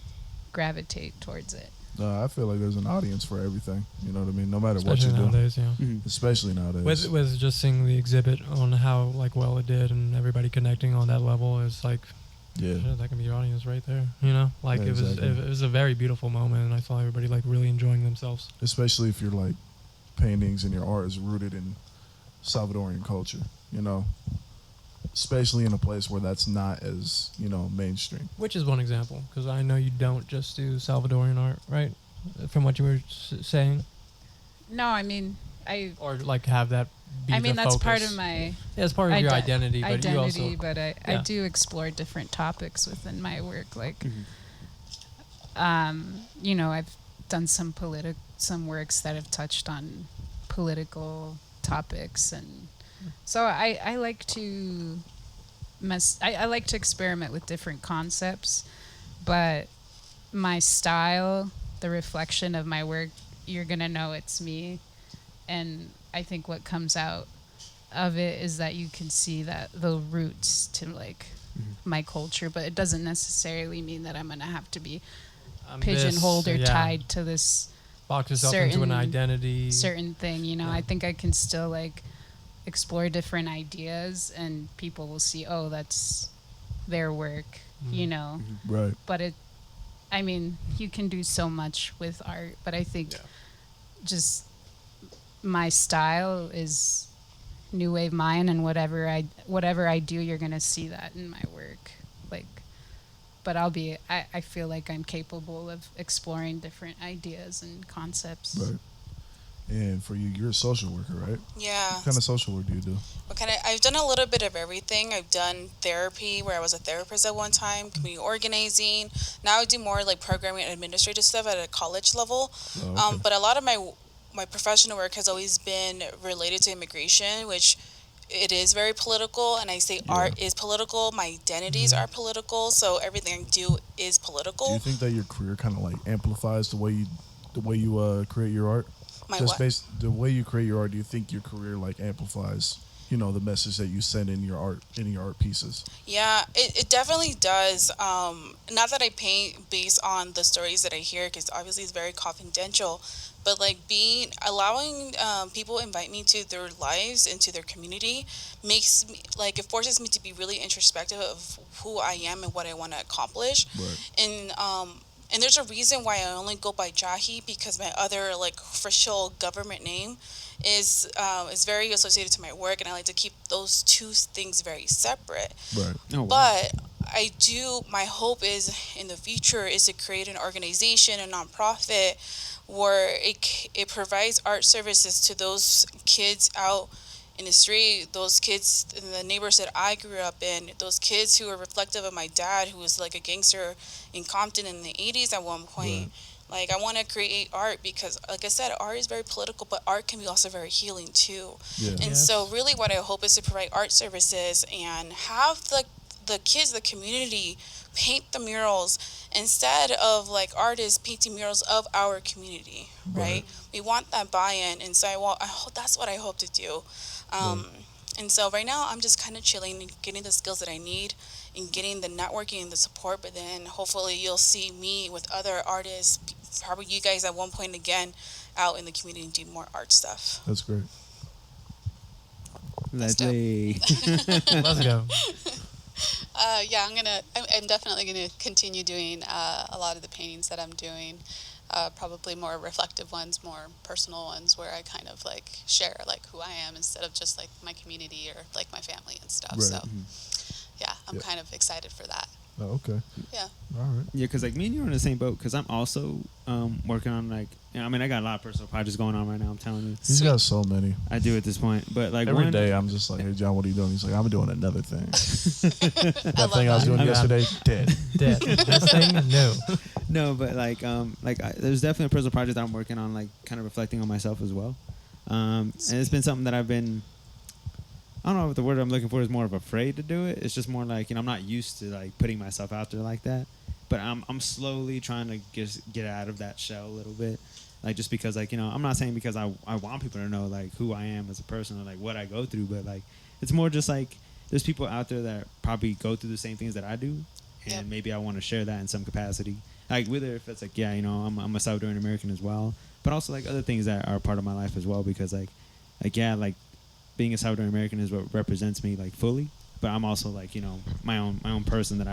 gravitate towards it. I feel like there's an audience for everything. You know what I mean? No matter Especially what you nowadays, do. yeah. Especially nowadays. With just seeing the exhibit on how like well it did and everybody connecting on that level is like, shit, that can be your audience right there. Like exactly. it was a very beautiful moment, and I saw everybody like really enjoying themselves. Especially if your like paintings and your art is rooted in Salvadorian culture. Especially in a place where that's not as mainstream. Which is one example, because I know you don't just do Salvadorian art, right? From what you were saying. No, I mean or like have that be I mean the that's focus. part of my it's part of your identity, but you also but I do explore different topics within my work, like I've done some works that have touched on political topics, and so I like to I like to experiment with different concepts, but my style, the reflection of my work, you're gonna know it's me. And I think what comes out of it is that you can see that the roots to like my culture, but it doesn't necessarily mean that I'm gonna have to be pigeonholed or tied to this box yourself into an identity, certain thing. I think I can still like explore different ideas, and people will see, oh, that's their work, Right. But you can do so much with art, but I think just my style is new wave Mayan, and whatever I do, you're gonna see that in my work. Like, but I feel like I'm capable of exploring different ideas and concepts. Right. And for you, you're a social worker, right? Yeah. What kind of social work do you do? I've done a little bit of everything. I've done therapy, where I was a therapist at one time, community organizing. Now I do more like programming and administrative stuff at a college level. Oh, okay. But a lot of my professional work has always been related to immigration, which it is very political. And I say art is political. My identities are political. So everything I do is political. Do you think that your career kind of like amplifies the way you create your art? The way you create your art, do you think your career like amplifies, the message that you send in your art pieces? Yeah, it definitely does. Not that I paint based on the stories that I hear, because obviously it's very confidential, but like allowing people invite me to their lives, into their community, makes me like, it forces me to be really introspective of who I am and what I want to accomplish. Right. And And there's a reason why I only go by Jahi, because my other like official government name is very associated to my work, and I like to keep those two things very separate. Right. Oh, wow. But my hope is in the future is to create an organization, a nonprofit, where it provides art services to those kids out in the street, those kids in the neighborhoods that I grew up in, those kids who are reflective of my dad, who was like a gangster in Compton in the 80s at one point. Like, I want to create art because, like I said, art is very political, but art can be also very healing too. Yeah. And Yes. so really what I hope is to provide art services and have the kids, the community, paint the murals instead of like artists painting murals of our community, right? We want that buy-in, and so I hope that's what I hope to do. And so right now I'm just kind of chilling and getting the skills that I need and getting the networking and the support, but then hopefully you'll see me with other artists, probably you guys at one point again, out in the community do more art stuff. That's great. Let's dope. play. Let's go. Yeah, I'm definitely gonna continue doing a lot of the paintings that I'm doing. Probably more reflective ones, more personal ones, where I kind of like share like who I am instead of just like my community or like my family and stuff. Right. So yeah, I'm Yeah. kind of excited for that. Oh, okay. Yeah. All right. Yeah, because like me and you are in the same boat. Because I'm also working on like, I mean, I got a lot of personal projects going on right now. I'm telling you, He's got so many. I do at this point. But like Every one day I'm just like, hey, John, what are you doing? He's like, I'm doing another thing. I love thing I was that. doing Yeah. yesterday, dead. Dead. This thing, no. No, but there's definitely a personal project that I'm working on, like kind of reflecting on myself as well. And it's been something that I've been, I don't know if the word I'm looking for is more of afraid to do it. It's just more like, I'm not used to like putting myself out there like that. But I'm slowly trying to get out of that shell a little bit. Like, just because, like, I'm not saying because I want people to know like who I am as a person or like what I go through, but like it's more just like there's people out there that probably go through the same things that I do, and Yep. maybe I want to share that in some capacity. Like whether if it's like, I'm a Salvadorian American as well, but also like other things that are part of my life as well, because like being a Salvadorian American is what represents me like fully, but I'm also like my own person that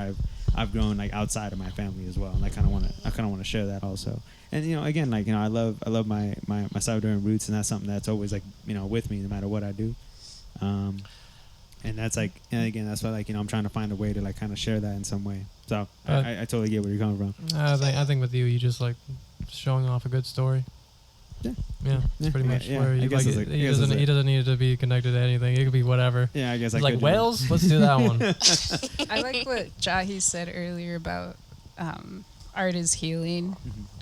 I've grown like outside of my family as well, and I kind of want to share that also. And again, like I love my Salvadorian roots, and that's something that's always like with me no matter what I do. And that's like, and again, that's why like I'm trying to find a way to like kind of share that in some way. So I totally get where you're coming from. I think with you just like showing off a good story. Yeah. Yeah, that's pretty much Yeah, where I you guess like it's it. like- I He guess it's doesn't. He like- doesn't need to be connected to anything. It could be whatever. Yeah, I guess He's I like could do that. whales. Let's do that one. I like what Jahi said earlier about art is healing,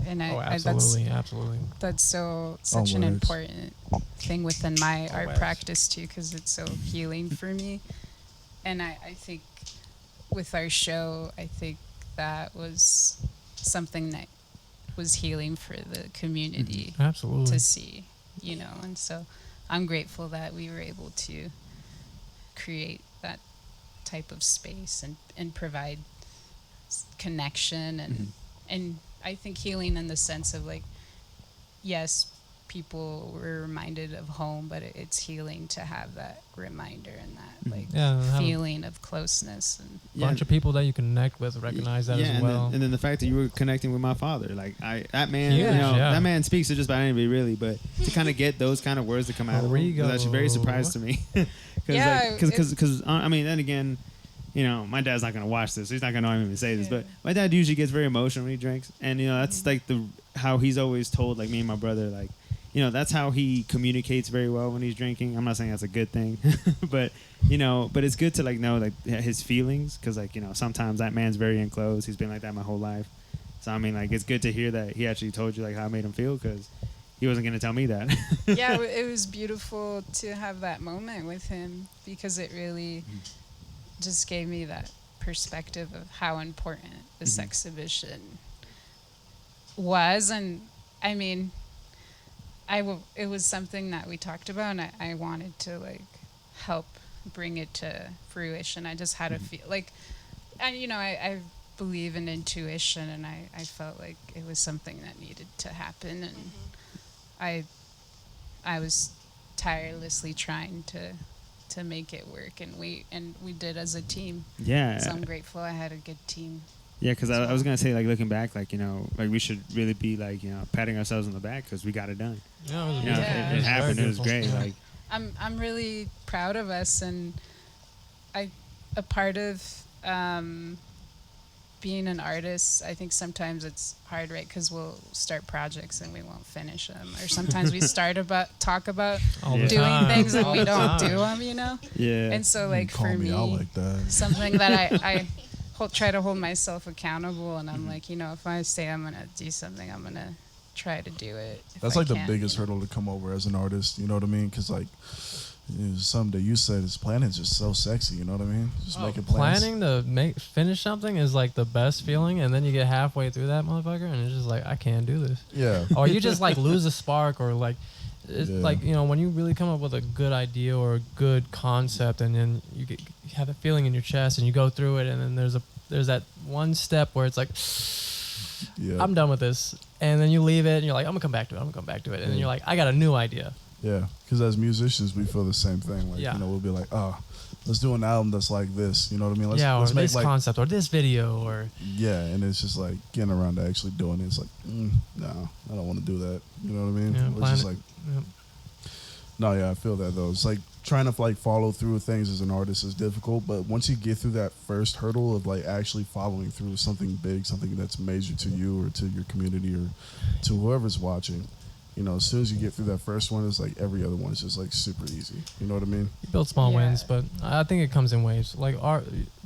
and Oh, I absolutely, absolutely. that's such an Always. important thing within my art Always. practice too, because it's so healing for me. And I think with our show, I think that was something that was healing for the community Absolutely. to see, and so I'm grateful that we were able to create that type of space and provide connection and I think healing in the sense of like, yes, people were reminded of home, but it's healing to have that reminder and that like Yeah, and have a feeling of closeness and bunch of people that you connect with recognize that as and well. then, and then the fact that you were connecting with my father, like that man, Huge, yeah. that man speaks to just about anybody really, but to kind of get those kind of words to come out of him was actually very surprised to me. Yeah, Because I mean, then again, my dad's not gonna watch this, so he's not gonna know I'm even say this, but my dad usually gets very emotional when he drinks, and that's like how he's always told like me and my brother like. That's how he communicates very well when he's drinking. I'm not saying that's a good thing, but but it's good to like know like his feelings, because like sometimes that man's very enclosed. He's been like that my whole life, so I mean like it's good to hear that he actually told you like how it made him feel, because he wasn't gonna tell me that. yeah, it was beautiful to have that moment with him, because it really just gave me that perspective of how important this exhibition was. And I mean, it was something that we talked about, and I wanted to like help bring it to fruition. I just had a feel like, and I believe in intuition, and I felt like it was something that needed to happen, and I was tirelessly trying to make it work, and we did as a team. Yeah. So I'm grateful I had a good team. Yeah, because I was gonna say, like, looking back, like, you know, like we should really be like, you know, patting ourselves on the back because we got it done. Yeah, it was You know, Yeah. it happened. very It was great. beautiful. Like, I'm really proud of us, and a part of being an artist. I think sometimes it's hard, right? Because we'll start projects and we won't finish them, or sometimes we talk about All the doing time. things and All we the don't time. do them, you know. yeah. And so, You like, call for me me, out like that. something that I try to hold myself accountable, and Mm-hmm. I'm like, you know, if I say I'm gonna do something, I'm gonna try to do it. if That's I like the can, biggest you know. hurdle to come over as an artist. You know what I mean? Because like something that you said is planning is just so sexy. You know what I mean? Just making plans. Planning to finish something is like the best feeling, and then you get halfway through that motherfucker, and it's just like, I can't do this. Yeah. Or you just like lose a spark, or like, it's Yeah. like, you know, when you really come up with a good idea or a good concept, and then you have a feeling in your chest, and you go through it, and then there's that one step where it's like, Yeah. I'm done with this, and then you leave it, and you're like, I'm gonna come back to it, and then you're like, I got a new idea. Yeah, because as musicians, we feel the same thing. Like, Yeah. you know, we'll be like, oh, let's do an album that's like this. You know what I mean? Let's, or let's make this like, concept, or this video, or yeah, and it's just like getting around to actually doing it. It's like, no, I don't want to do that. You know what I mean? Yeah, It's plan just it. like, Yep. no, yeah, I feel that though. It's like trying to like follow through with things as an artist is difficult, but once you get through that first hurdle of like actually following through with something big, something that's major to you or to your community or to whoever's watching, you know, as soon as you get through that first one, it's like every other one is just like super easy. You know what I mean? You build small Yeah. wins, but I think it comes in waves. Like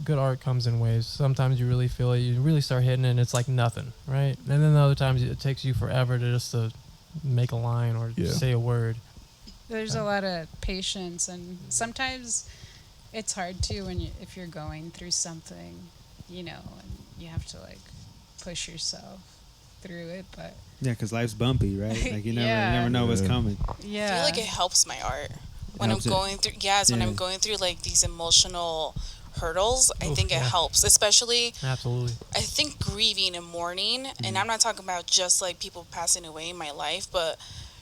good art comes in waves. Sometimes you really feel it, you really start hitting it, and it's like nothing, right? And then the other times it takes you forever to just to make a line or Yeah. say a word. There's a lot of patience, and sometimes it's hard too if you're going through something, you know, and you have to like push yourself through it. But Yeah, because life's bumpy, right? Like you Yeah. never know what's Yeah. coming. yeah, I feel like it helps my art when I'm helps it. going through. Yes, when Yeah. I'm going through like these emotional hurdles, I Oof, think it yeah. helps, especially. Absolutely. I think grieving and mourning, and I'm not talking about just like people passing away in my life, but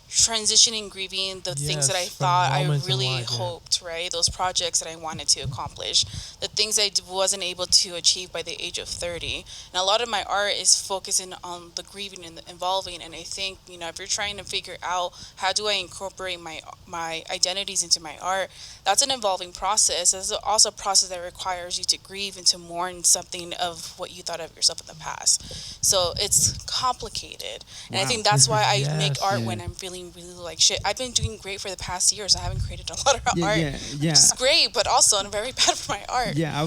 transitioning, grieving the things that I Yes, from thought I moments in really life, yeah. hoped, right? Those projects that I wanted to accomplish, the things I wasn't able to achieve by the age of 30. And a lot of my art is focusing on the grieving and the involving. And I think, you know, if you're trying to figure out how do I incorporate my identities into my art, that's an evolving process. It's also a process that requires you to grieve and to mourn something of what you thought of yourself in the past. So it's complicated. And I Wow. think that's why I Yes. make art Yeah. when I'm feeling really like shit. I've been doing great for the past years. I haven't created a lot of art. Yeah. Which is great, but also I'm very bad for my art. Yeah, I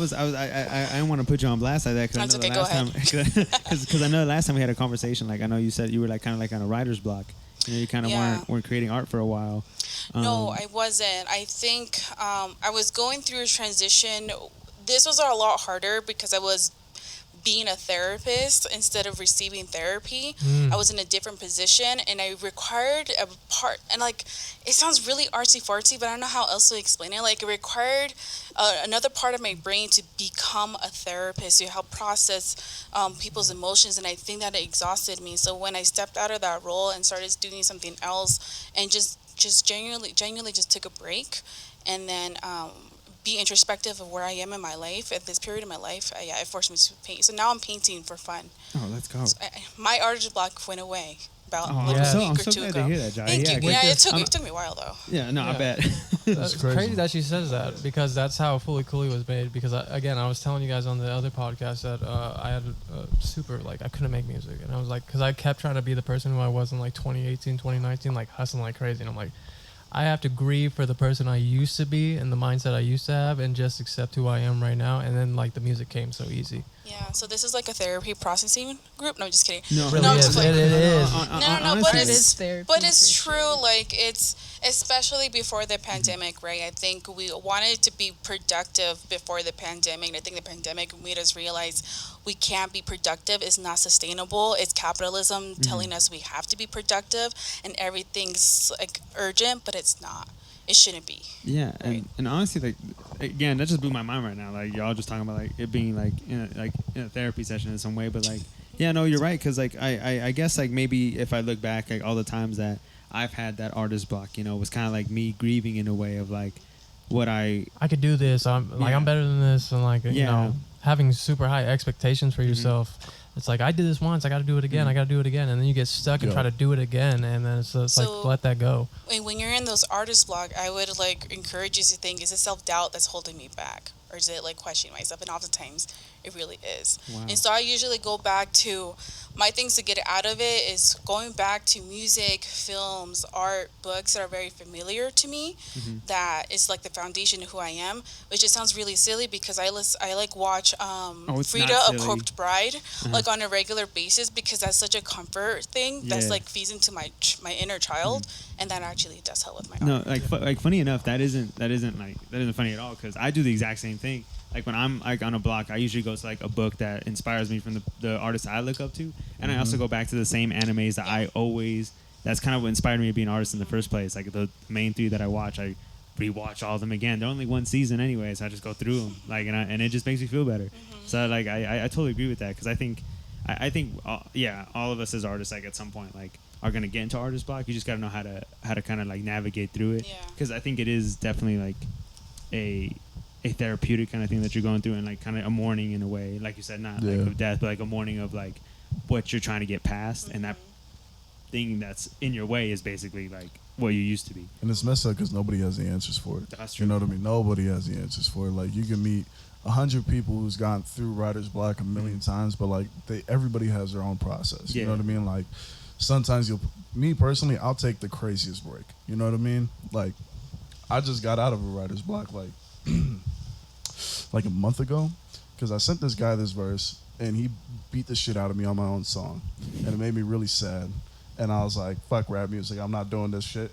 didn't want to put you on blast like that because I That's know okay, the go last time because I know the last time we had a conversation, like I know you said you were like kind of like on a writer's block. You know, you kind of Yeah. weren't creating art for a while. No, I wasn't. I think I was going through a transition. This was a lot harder because I was being a therapist instead of receiving therapy. I was in a different position, and I required a part, and like it sounds really artsy fartsy, but I don't know how else to explain it. Like it required another part of my brain to become a therapist to help process people's emotions, and I think that it exhausted me. So when I stepped out of that role and started doing something else, and just genuinely just took a break, and then be introspective of where I am in my life at this period of my life. It forced me to paint. So now I'm painting for fun. Oh, let's go. My artist block went away about Oh, like Yeah. a week I'm or so two glad ago. to hear that, Jai. Thank Yeah, you. 'cause Yeah, I'm- it took me a while though. Yeah, no, I Yeah. bet. That's crazy. crazy that she says that, because that's how Fully Cooley was made. Because I was telling you guys on the other podcast that I had super, like, I couldn't make music, and I was like, because I kept trying to be the person who I was in like 2018, 2019, like hustling like crazy, and I'm like, I have to grieve for the person I used to be and the mindset I used to have, and just accept who I am right now. And then like the music came so easy. Yeah, so this is like a therapy processing group. No, I'm just kidding. No, It really No, I'm is. just playing. It is. No, honestly, but it it's is therapy. But it's for true, sure. like it's especially before the pandemic, right? I think we wanted to be productive before the pandemic, and I think the pandemic made us realize we can't be productive. It's not sustainable. It's capitalism telling us we have to be productive, and everything's like urgent, but it's not. It shouldn't be. Yeah, Right. and honestly, like again, that just blew my mind right now. Like y'all just talking about like it being like in a therapy session in some way, but like yeah, no, you're right. Because like I guess like maybe if I look back, like all the times that I've had that artist block, you know, was kind of like me grieving in a way of like, what I could do this. I'm Yeah. I'm better than this, and like you Yeah. know, having super high expectations for yourself. It's like I did this once, I got to do it again. I got to do it again, and then you get stuck and Yeah. try to do it again, and then it's like So- let that go. When you're in those artist block, I would like encourage you to think: is it self-doubt that's holding me back, or is it like questioning myself? And oftentimes, it really is. Wow. And so I usually go back to my things to get out of it is going back to music, films, art, books that are very familiar to me. That is like the foundation of who I am. Which it sounds really silly because I like watch it's Frida, not a silly. Corpse Bride, like on a regular basis because that's such a comfort thing that's Yeah. like feeds into my inner child, and that actually does help with my No, art. like funny enough, that isn't funny at all because I do the exact same thing. Like when I'm like on a block, I usually go to like a book that inspires me from the artists I look up to, and I also go back to the same animes that that's kind of what inspired me to be an artist in the first place. Like the main 3 that I watch, I rewatch all of them again. They're only one season anyway, so I just go through them. Like and it just makes me feel better. So like I totally agree with that because I think all of us as artists like at some point like are gonna get into artist block. You just gotta know how to kind of like navigate through it. Yeah. Because I think it is definitely like a therapeutic kind of thing that you're going through, and like kind of a mourning in a way, like you said, not like of death, but like a mourning of like what you're trying to get past, and that thing that's in your way is basically like what you used to be. And it's messed up because nobody has the answers for it. That's true. You know what I mean? Nobody has the answers for it. Like you can meet 100 people who's gone through writer's block a million times, but like everybody has their own process. You know what I mean? Like sometimes me personally, I'll take the craziest break. You know what I mean? Like I just got out of a writer's block like like a month ago because I sent this guy this verse and he beat the shit out of me on my own song, and it made me really sad. And I was like, fuck rap music, I'm not doing this shit.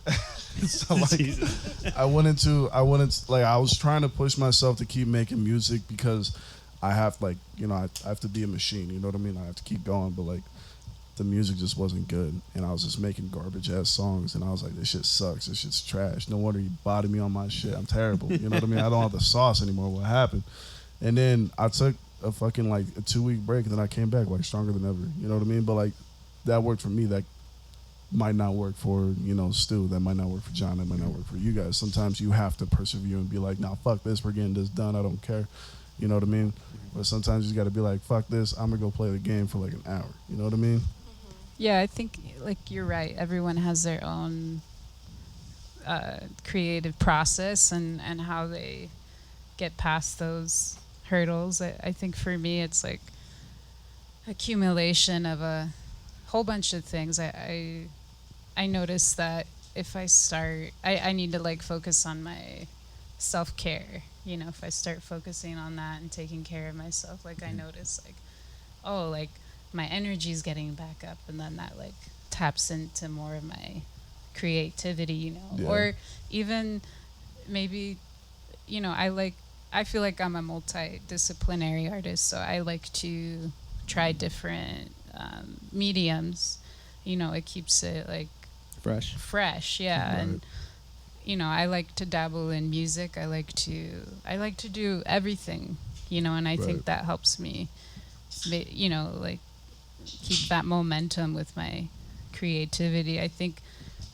So like I went into like I was trying to push myself to keep making music because I have like, you know, I have to be a machine, you know what I mean? I have to keep going, but like the music just wasn't good, and I was just making garbage ass songs, and I was like, this shit sucks, this shit's trash. No wonder you bodied me on my shit. I'm terrible. You know what I mean? I don't have the sauce anymore. What happened? And then I took a fucking like a 2-week break, and then I came back like stronger than ever. You know what I mean? But like that worked for me. That might not work for, you know, Stu. That might not work for John. That might not work for you guys. Sometimes you have to persevere and be like, nah, fuck this. We're getting this done. I don't care. You know what I mean? But sometimes you just got to be like, fuck this. I'm gonna go play the game for like an hour. You know what I mean? Yeah, I think like you're right. Everyone has their own creative process and how they get past those hurdles. I think for me, it's like accumulation of a whole bunch of things. I notice that if I start, I need to like focus on my self-care. You know, if I start focusing on that and taking care of myself, like I notice like, oh, like my energy is getting back up, and then that like taps into more of my creativity, you know. Yeah. Or even maybe, you know, I feel like I'm a multidisciplinary artist, so I like to try different mediums. You know, it keeps it like fresh, yeah. Right. And you know, I like to dabble in music. I like to do everything, you know, and I think that helps me, you know, like keep that momentum with my creativity. I think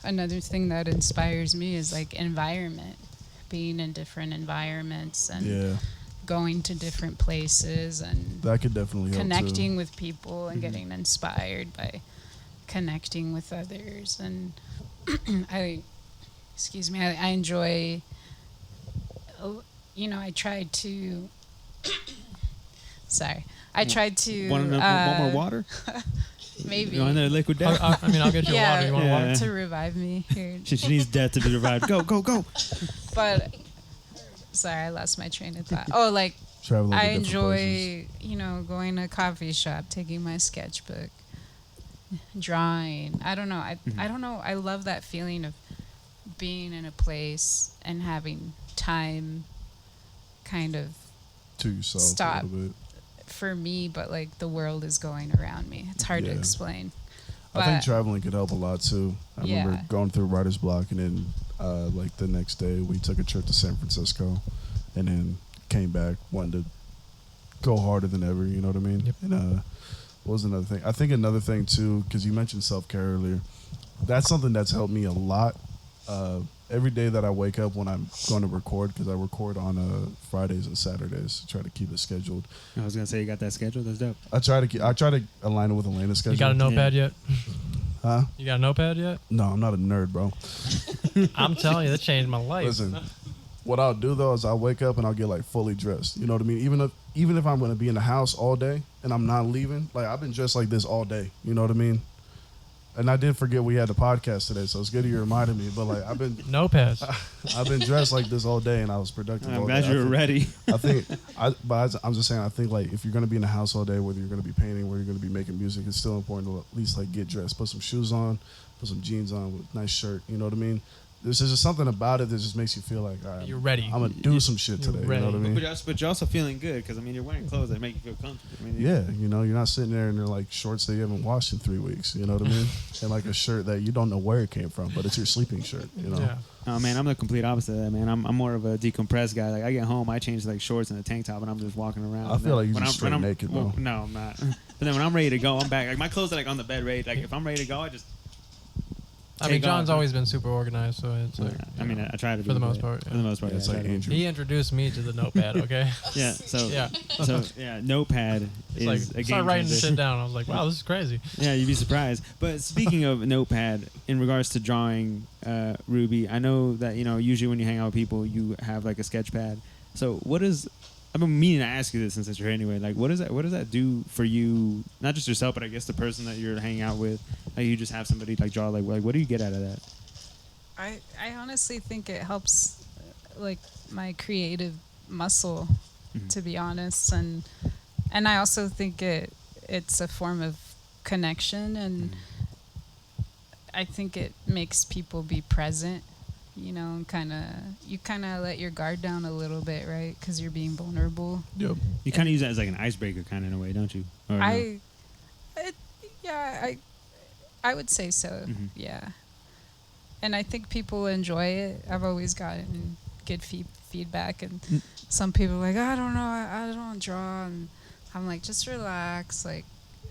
another thing that inspires me is like environment, being in different environments and going to different places and that could definitely help connecting too. with people and getting inspired by connecting with others. And I enjoy, you know, I tried to I tried to Want more water? maybe You want another liquid death? I mean, I'll get you water. You want Yeah. water? to revive me here. She needs death to be revived. Go. But sorry, I lost my train of thought. Oh, like Traveling to I different enjoy, places. you know, going to a coffee shop, taking my sketchbook, drawing. I don't know. I don't know. I love that feeling of being in a place and having time kind of To yourself Stop. a little bit. for me, but like the world is going around me. It's hard to Yeah. explain. I think But- traveling could help a lot too. I remember Yeah. going through writer's block, and then like the next day we took a trip to San Francisco, and then came back wanting to go harder than ever. You know what I mean? Yep. And what was another thing? I think another thing too, because you mentioned self-care earlier. That's something that's helped me a lot. every day that I wake up when I'm going to record, because I record on Fridays and Saturdays, try to keep it scheduled. I was gonna say you got that schedule. That's dope. I try to align it with Elena's schedule. You got a notepad yet? Huh? You got a notepad yet? No, I'm not a nerd, bro. I'm telling you, that changed my life. Listen, what I'll do though is I'll wake up and I'll get like fully dressed. You know what I mean? Even if I'm gonna be in the house all day and I'm not leaving, like I've been dressed like this all day. You know what I mean? And I did forget we had the podcast today, so it's good you reminded me. But like I've been dressed like this all day, and I was productive. I'm all glad day. you were ready. I'm just saying. I think like if you're gonna be in the house all day, whether you're gonna be painting, whether you're gonna be making music, it's still important to at least like get dressed, put some shoes on, put some jeans on with a nice shirt. You know what I mean? There's just something about it that just makes you feel like, all right, You're ready. I'm gonna do some shit today. ready. You know what I mean? But you're also feeling good because I mean you're wearing clothes that make you feel comfortable. I mean, Yeah, you know, you're not sitting there and they're like shorts that you haven't washed in 3 weeks. You know what I mean? And like a shirt that you don't know where it came from, but it's your sleeping shirt. You know? Yeah. Oh man, I'm the complete opposite of that, man. I'm more of a decompressed guy. Like I get home, I change like shorts and a tank top, and I'm just walking around. I feel like you're when just straight naked, well, though. no, I'm not. But then when I'm ready to go, I'm back. Like my clothes are like on the bed ready. Like if I'm ready to go, I just. I mean, take John's off. always been super organized, so it's like. I mean, I try to for be the most but- part, For the most part, Yeah, it's I like try to be. Andrew. He introduced me to the notepad. Okay. Yeah. So Yeah. Notepad It's is like a game start writing changer. shit down. I was like, wow, this is crazy. Yeah, you'd be surprised. But speaking of Notepad, in regards to drawing, Ruby, I know that usually when you hang out with people, you have like a sketch pad. So what is? I've been meaning to ask you this since you're here anyway. Like, what does that do for you? Not just yourself, but I guess the person that you're hanging out with. Like, you just have somebody like draw. Like, what do you get out of that? I honestly think it helps, like my creative muscle, to be honest, and I also think it's a form of connection, and I think it makes people be present, and you kind of let your guard down a little bit, right? Because you're being vulnerable. Yep. You kind of use that as like an icebreaker, kind of in a way, don't you? Or no? I would say so. Yeah. And I think people enjoy it. I've always gotten good feedback, and some people are like, I don't know, I don't draw, and I'm like, just relax, like,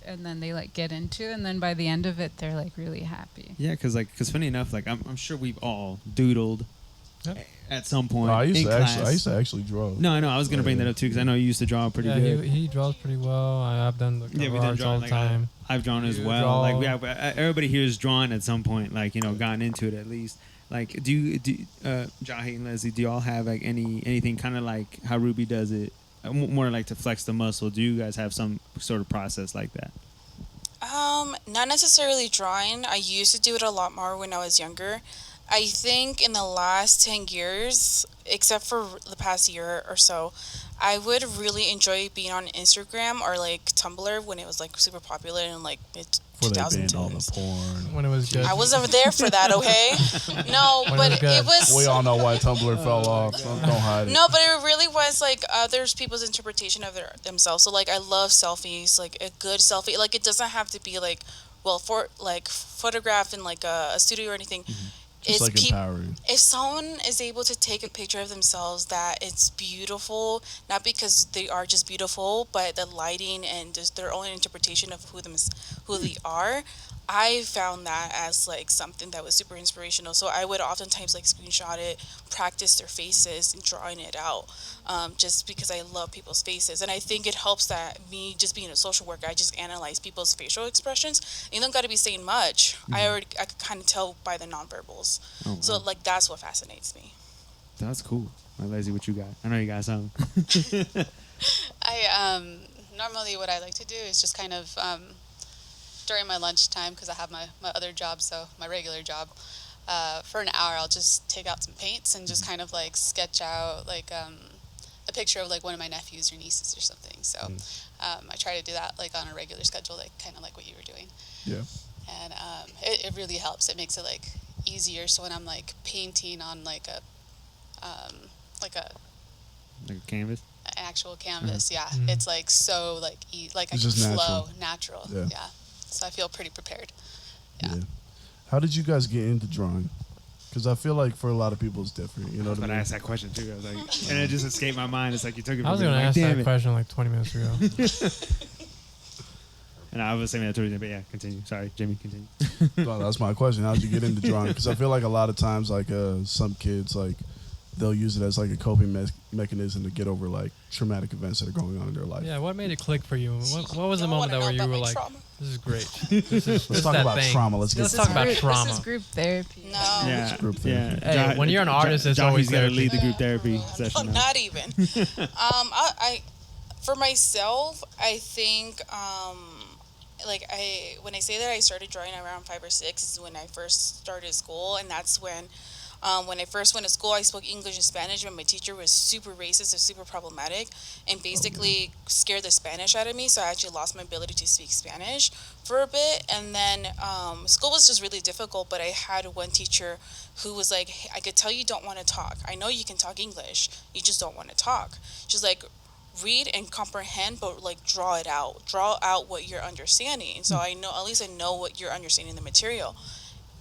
and then they like get into it, and then by the end of it, they're like really happy. Yeah, because funny enough, like I'm sure we've all doodled at some point. No, I used in to actually draw. No, I know. I was gonna bring that up too because I know you used to draw pretty Yeah, good. he draws pretty well. I've done the cover we've done arts all drawing the like time. I've drawn as You well. draw. Like everybody here has drawn at some point. Like gotten into it at least. Like do Jahi and Leslie, do y'all have like anything kind of like how Ruby does it? More like to flex the muscle. Do you guys have some sort of process like that? Not necessarily drawing. I used to do it a lot more when I was younger. I think in the last 10 years, except for the past year or so, I would really enjoy being on Instagram or like Tumblr when it was like super popular in like mid Before they banned all the 2010s. porn. When it was good. I was over there for that, okay? No, When it but was good. it was. We all know why Tumblr fell off. Don't hide it. No, but it really was like others people's interpretation of themselves. So like I love selfies, like a good selfie. Like it doesn't have to be like, well, for like photographed in like a studio or anything. Just like empowering. If someone is able to take a picture of themselves that it's beautiful, not because they are just beautiful, but the lighting and just their own interpretation of who they are, I found that as like something that was super inspirational. So I would oftentimes like screenshot it, practice their faces and drawing it out, just because I love people's faces. And I think it helps that me just being a social worker, I just analyze people's facial expressions. You don't got to be saying much. I could kind of tell by the nonverbals. Oh, wow. So like that's what fascinates me. That's cool. Leslie, what you got? I know you got something. I normally what I like to do is just kind of during my lunchtime, because I have my other job, so my regular job, for an hour I'll just take out some paints and just kind of like sketch out like a picture of like one of my nephews or nieces or something. So I try to do that like on a regular schedule, like kind of like what you were doing. Yeah. And it really helps. It makes it like easier. So when I'm like painting on like a Like a canvas? an actual canvas, yeah, Mhm. it's like so like like I It's can just flow natural. Yeah. Yeah. So I feel pretty prepared. Yeah. Yeah. How did you guys get into drawing? Because I feel like for a lot of people it's different. You know I was what about I to mean? ask that question too. I was like, and it just escaped my mind. It's like you took it. I was from me. going to Like, ask damn that it. question like 20 minutes ago. And I was saying that towards the end, but yeah, continue. Sorry, Jimmy, continue. No, that's my question. How did you get into drawing? Because I feel like a lot of times, like some kids, like they'll use it as like a coping mechanism to get over like traumatic events that are going on in their life. Yeah, what made it click for you? What was the Y'all moment wanna where know you about were my like, trauma? this is great. Let's talk about trauma. Let's talk about trauma. This is group therapy. No. Yeah, group yeah. therapy. Hey, when you're an artist, it's always got to therapy. lead the group therapy No, session. now. not even. I for myself, I think when I say that I started drawing around 5 or 6 is when I first started school, and that's when I first went to school, I spoke English and Spanish, but my teacher was super racist and super problematic and basically scared the Spanish out of me. So I actually lost my ability to speak Spanish for a bit. And then school was just really difficult, but I had one teacher who was like, hey, I could tell you don't want to talk. I know you can talk English. You just don't want to talk. She's like, read and comprehend, but like draw it out. Draw out what you're understanding. So I know, at least I know what you're understanding the material.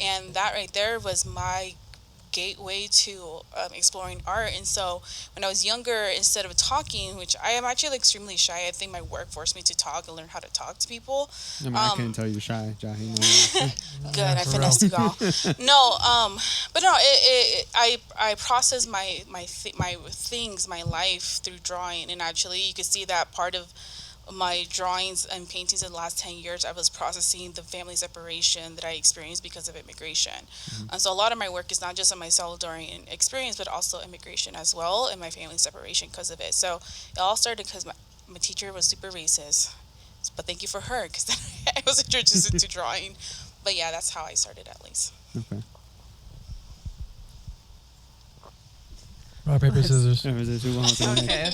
And that right there was my gateway to exploring art. And so when I was younger, instead of talking, which I am actually extremely shy, I think my work forced me to talk and learn how to talk to people. I mean, I couldn't tell you were shy, Jahi. Good, I finessed you all. No, but no, I process my things, my life through drawing, and actually you can see that part of my drawings and paintings in the last 10 years, I was processing the family separation that I experienced because of immigration. And so a lot of my work is not just on my Salvadorian experience, but also immigration as well, and my family separation because of it. So it all started because my teacher was super racist. But thank you for her, because I was introduced to drawing. But yeah, that's how I started at least. Okay. Rock, paper, scissors. Okay.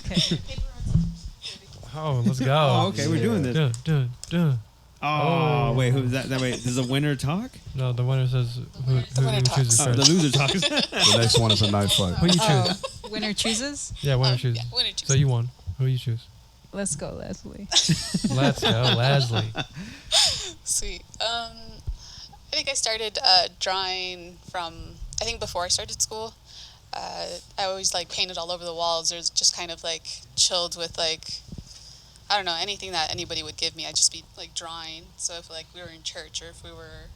Oh, let's go. Oh, okay, we're doing this. Duh. Oh, wait, who's that? Wait, does the winner talk? No, the winner says who winner chooses talks. The first. loser talks. The next one is a knife fight. Who you choose? Winner chooses. Yeah, winner chooses. Yeah, winner chooses. So you won. Who you choose? Let's go, Leslie. Let's go, Leslie. Sweet. I think I started drawing I think before I started school. I always like painted all over the walls. Or just kind of like chilled with like, I don't know, anything that anybody would give me. I'd just be like drawing. So if like we were in church or if we were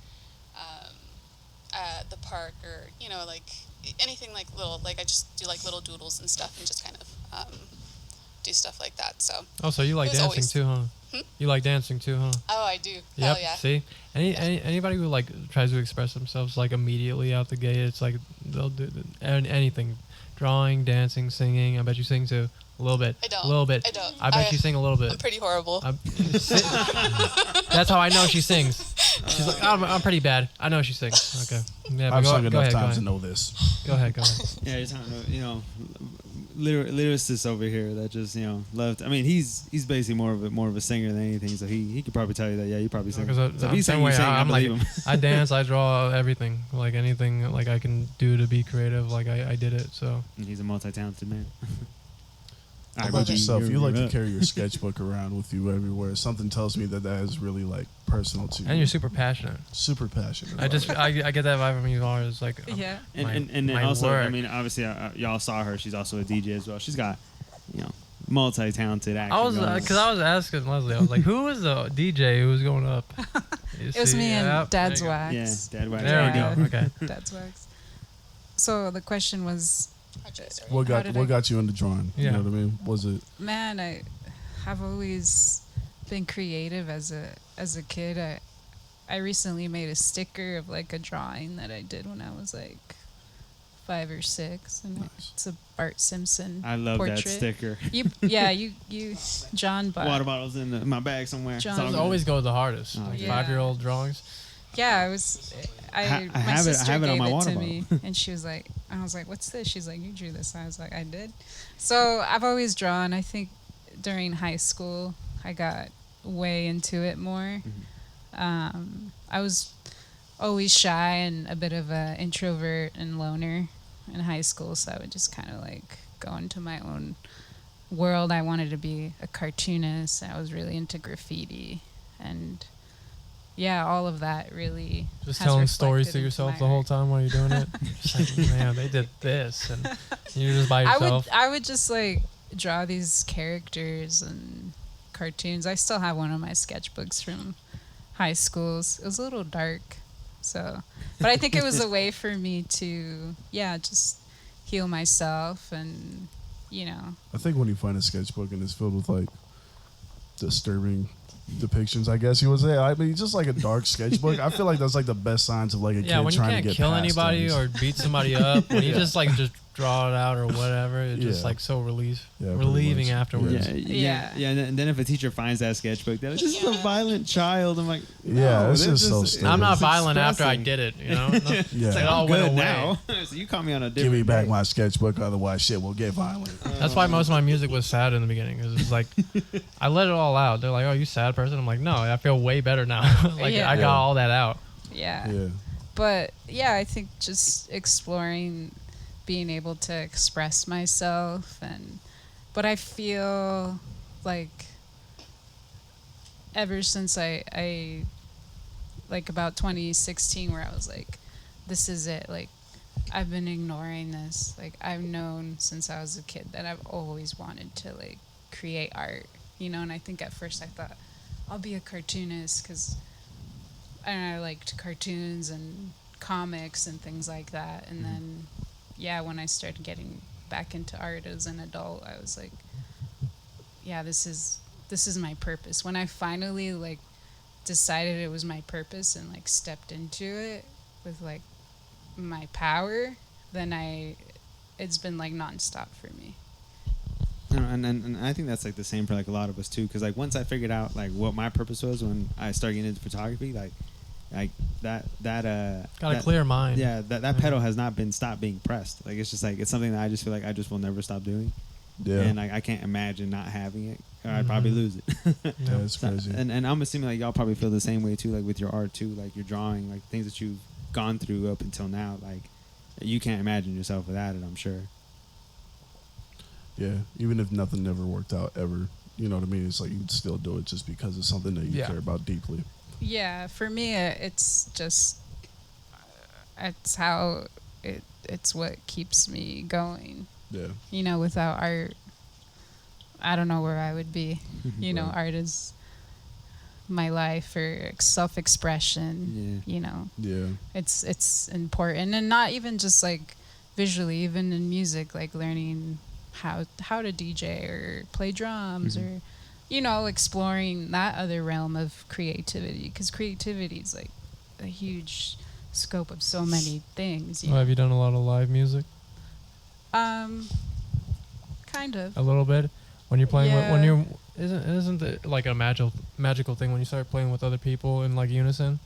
at the park or, you know, like anything like little, like I just do like little doodles and stuff and just kind of do stuff like that. So. Oh, so you like It was dancing always- too, huh? You like dancing too, huh? Oh, I do. Yep. Hell yeah. See, anybody who like tries to express themselves like immediately out the gate, it's like they'll do anything, drawing, dancing, singing. I bet you sing too, a little bit. I don't. A little bit. I don't. I bet you sing a little bit. I'm pretty horrible. That's how I know she sings. She's like, I'm pretty bad. I know she sings. Okay. Yeah, I've but sung go enough ahead, times to know this. Go ahead. Yeah, you're talking about, you know, lyricist over here that just, you know, loved. I mean, he's basically more of a singer than anything, so he could probably tell you that. Yeah, you probably sing. Because So if he's saying you sing, I I'm like, believe him. I dance, I draw, everything, like anything like I can do to be creative. Like I did it. So He's a multi-talented man. How about yourself? You like to carry your sketchbook around with you everywhere. Something tells me that is really like personal to you. and you're super passionate. super passionate. I just I get that vibe from you as like Yeah. And then my also, I work. mean, obviously, y'all saw her. She's also a DJ as well. She's got, you know, multi-talented action. I was going. because I was asking Leslie. I was like, who was the DJ who was going up? You It was see? me and Yep, Dad's there you Wax. Yeah, Dad Wax. There we Yeah. go. Okay. Dad's Wax. So the question was, How'd you get started? what How did I- got you into drawing? Yeah. You know what I mean? Was it man, I have always been creative as a kid. I recently made a sticker of like a drawing that I did when I was like 5 or 6, and Nice. it's a Bart Simpson I love portrait. that sticker. You John bought. Water bottles in my bag somewhere. John- It's all Those good. always go the hardest. Oh, Like yeah. 5-year-old drawings. Yeah, I I my have it- I sister have it on gave my it water to me, and she was like, I was like, "What's this?" She's like, "You drew this." I was like, "I did." So I've always drawn. I think during high school, I got way into it more. I was always shy and a bit of an introvert and loner in high school, so I would just kind of like go into my own world. I wanted to be a cartoonist. I was really into graffiti, and yeah, all of that really Just has telling reflected stories to into yourself my the whole art. time while you're doing it. Just like, man, they did this, and you're just by yourself. I would just like draw these characters and cartoons. I still have one of my sketchbooks from high schools. It was a little dark, so, but I think it was a way for me to, just heal myself and, I think when you find a sketchbook and it's filled with like disturbing depictions, I guess you would say. I mean, just like a dark sketchbook. I feel like that's like the best signs of like a kid when you trying can't to get kill past anybody things. or beat somebody up, when you just draw it out or whatever, it's just like so relieving much. afterwards. And then if a teacher finds that sketchbook, they're like, "This is a violent child." I'm like, Yeah, no, it's they're just so stupid. I'm not it's violent after I expressing. did it, It's Yeah. like, oh, I'm it went good away. now. So you caught me on a different Give me back day. my sketchbook, otherwise shit will get violent. That's why most of my music was sad in the beginning. It was like, I let it all out. They're like, "Oh, you sad person?" I'm like, "No, I feel way better now." I Yeah. got all that out. Yeah. But I think just exploring, being able to express myself, but I feel like ever since I like about 2016, where I was like, this is it. Like, I've been ignoring this. Like, I've known since I was a kid that I've always wanted to like create art, and I think at first I thought I'll be a cartoonist because I liked cartoons and comics and things like that. And then, when I started getting back into art as an adult, I was like, this is my purpose. When I finally like decided it was my purpose and like stepped into it with like my power, then it's been like nonstop for me. And I think that's like the same for like a lot of us too, because like once I figured out like what my purpose was when I started getting into photography, like that Got a clear mind. Yeah, that pedal has not been stopped being pressed. Like it's just like it's something that I just feel like I just will never stop doing. Yeah. And I can't imagine not having it, or I'd probably lose it. Yeah, it's crazy. And I'm assuming like y'all probably feel the same way too, like with your art too, like your drawing, like things that you've gone through up until now, like you can't imagine yourself without it, I'm sure. Yeah, even if nothing never worked out ever, you know what I mean? It's like you'd still do it just because it's something that you care about deeply. Yeah, for me, it's just, it's how it's what keeps me going. Yeah. Without art, I don't know where I would be. Right. Art is my life, or self-expression. Yeah. It's important, and not even just like visually, even in music, like learning how to DJ or play drums, or exploring that other realm of creativity, because creativity is like a huge scope of so many things. Have you done a lot of live music? Kind of. A little bit. When you're playing with, when Yeah. you're isn't it like a magical thing when you start playing with other people in like unison?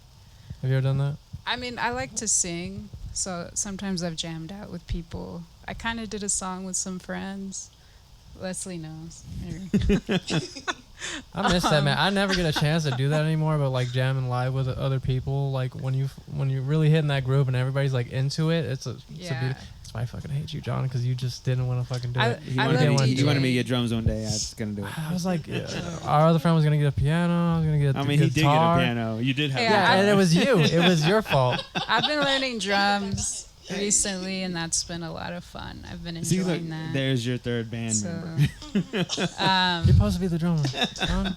Have you ever done that? I mean, I like to sing, so sometimes I've jammed out with people. I kind of did a song with some friends. Leslie knows. I miss that, man. I never get a chance to do that anymore, but like jamming live with other people, like when you really hitting that groove and everybody's like into it, it's a that's why I fucking hate you, John, because you just didn't want to fucking do it. He I wanted, love me, he wanted me to DJing. get drums one day. I was gonna do it. I was like, our other friend was gonna get a piano. I was gonna get I a mean, he did get a guitar. piano. You did have. Yeah, And it was you. It was your fault. I've been learning drums recently, and that's been a lot of fun. I've been See, enjoying look, that. there's your third band So, member. You're supposed to be the drummer. John.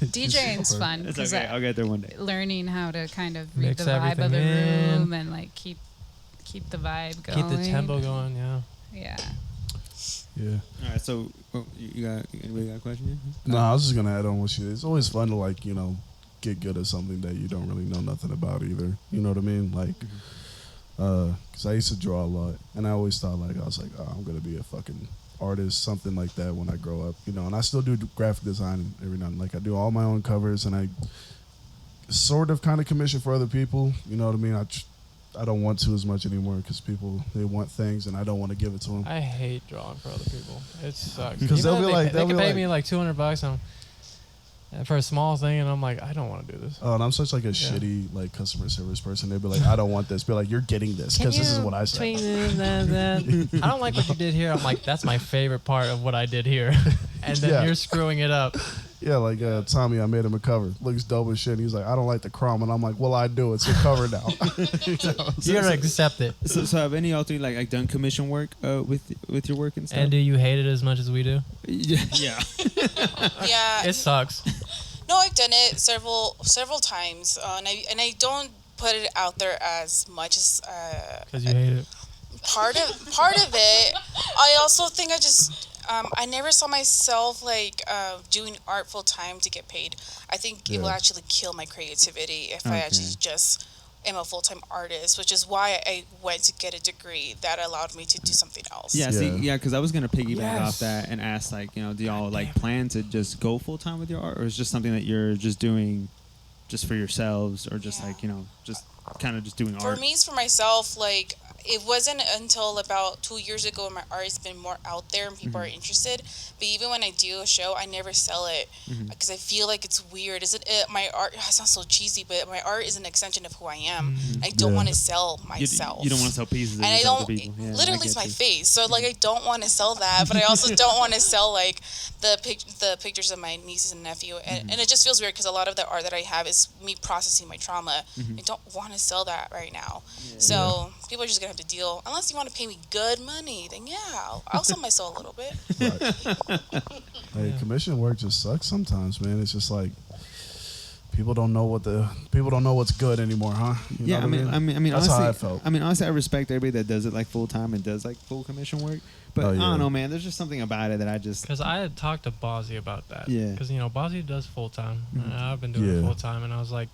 DJing's fun. It's 'cause okay. I'll get there one day. learning how to kind of read Mix the vibe of the everything room in. and like keep the vibe going. Keep the tempo going. Yeah. Yeah. Yeah. All right. So, anybody got a question? Here? No, I was just gonna add on what you. It's always fun to like get good at something that you don't really know nothing about either. You know what I mean? Like, because I used to draw a lot, and I always thought like I was like, oh, I'm gonna be a fucking artist, something like that when I grow up. And I still do graphic design every now and then. Like I do all my own covers, and I sort of kind of commission for other people. You know what I mean? I don't want to as much anymore because people, they want things and I don't want to give it to them. I hate drawing for other people. It sucks. Because they'll be like, they can pay me like $200 for a small thing, and I'm like, I don't want to do this. Oh, and I'm such like a shitty like customer service person. They'd be like, I don't want this. Be like, you're getting this because this is what I said. I don't like what you did here. I'm like, that's my favorite part of what I did here, and then you're screwing it up. Yeah, like Tommy, I made him a cover. Looks dope as shit. He's like, I don't like the chrome, and I'm like, well, I do. It's a cover now. You gotta accept it. So have any of y'all three like done commission work with your work and stuff? And do you hate it as much as we do? Yeah. Yeah. It sucks. No, I've done it several times, and I don't put it out there as much as Because you hate it. part of it. I also think I never saw myself like doing art full time to get paid. I think it will actually kill my creativity if I actually just am a full time artist, which is why I went to get a degree that allowed me to do something else. Yeah, because I was gonna piggyback Yes. off that and ask, like, do y'all like plan to just go full time with your art, or is it just something that you're just doing just for yourselves, or just like just kind of just doing art? For me, it's for myself. Like, it wasn't until about 2 years ago when my art has been more out there and people are interested. But even when I do a show, I never sell it because I feel like it's weird. Isn't it? My art, it sounds so cheesy, but my art is an extension of who I am. I don't want to sell myself. You don't want to sell pieces of And I yourself don't, to people. Yeah, literally, I it's get my you. face. So, like, I don't want to sell that, but I also don't want to sell, like, the pictures of my nieces and nephew. And it just feels weird because a lot of the art that I have is me processing my trauma. I don't want to sell that right now. So, people are just going to have to deal. Unless you want to pay me good money, then yeah, I'll sell my soul a little bit. Hey, commission work just sucks sometimes, man. It's just like people don't know what's good anymore, huh? You know what I mean, that's honestly, how I felt. I mean, honestly, I respect everybody that does it like full time and does like full commission work. But I don't know, man. There's just something about it that I just. Because I had talked to Bozzy about that. Yeah. Because, Bozzy does full time. I've been doing it full time. And I was like,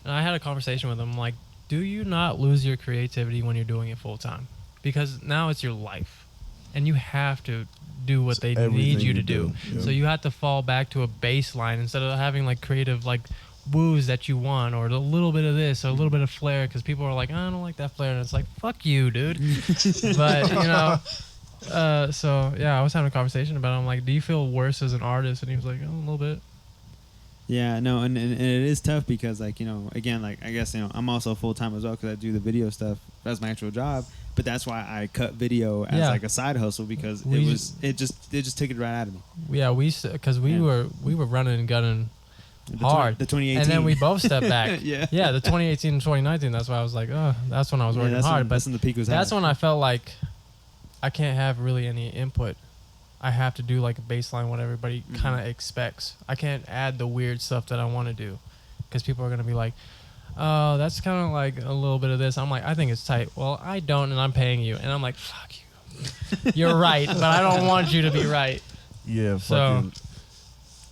and I had a conversation with him, like, do you not lose your creativity when you're doing it full time? Because now it's your life. And you have to do what they need you to do. Yeah. So you have to fall back to a baseline instead of having like creative like woos that you want, or a little bit of this or a little bit of flair, because people are like, I don't like that flair, and it's like, fuck you, dude. But so yeah, I was having a conversation about it. I'm like, do you feel worse as an artist? And he was like, a little bit. Yeah, no, and it is tough because, like, again, like, I guess, I'm also full-time as well because I do the video stuff. That's my actual job. But that's why I cut video as, like, a side hustle because it just took it right out of me. Yeah, because we were running and gunning hard. The 2018. And then we both stepped back. Yeah, the 2018 and 2019, that's why I was like, oh, that's when I was working hard. That's when the peak was that's at. when I felt like I can't have really any input. I have to do like a baseline what everybody kind of expects. I can't add the weird stuff that I want to do because people are going to be like, oh, that's kind of like a little bit of this. I'm like, I think it's tight. Well, I don't, and I'm paying you. And I'm like, fuck you. You're right, but I don't want you to be right. Yeah, fucking.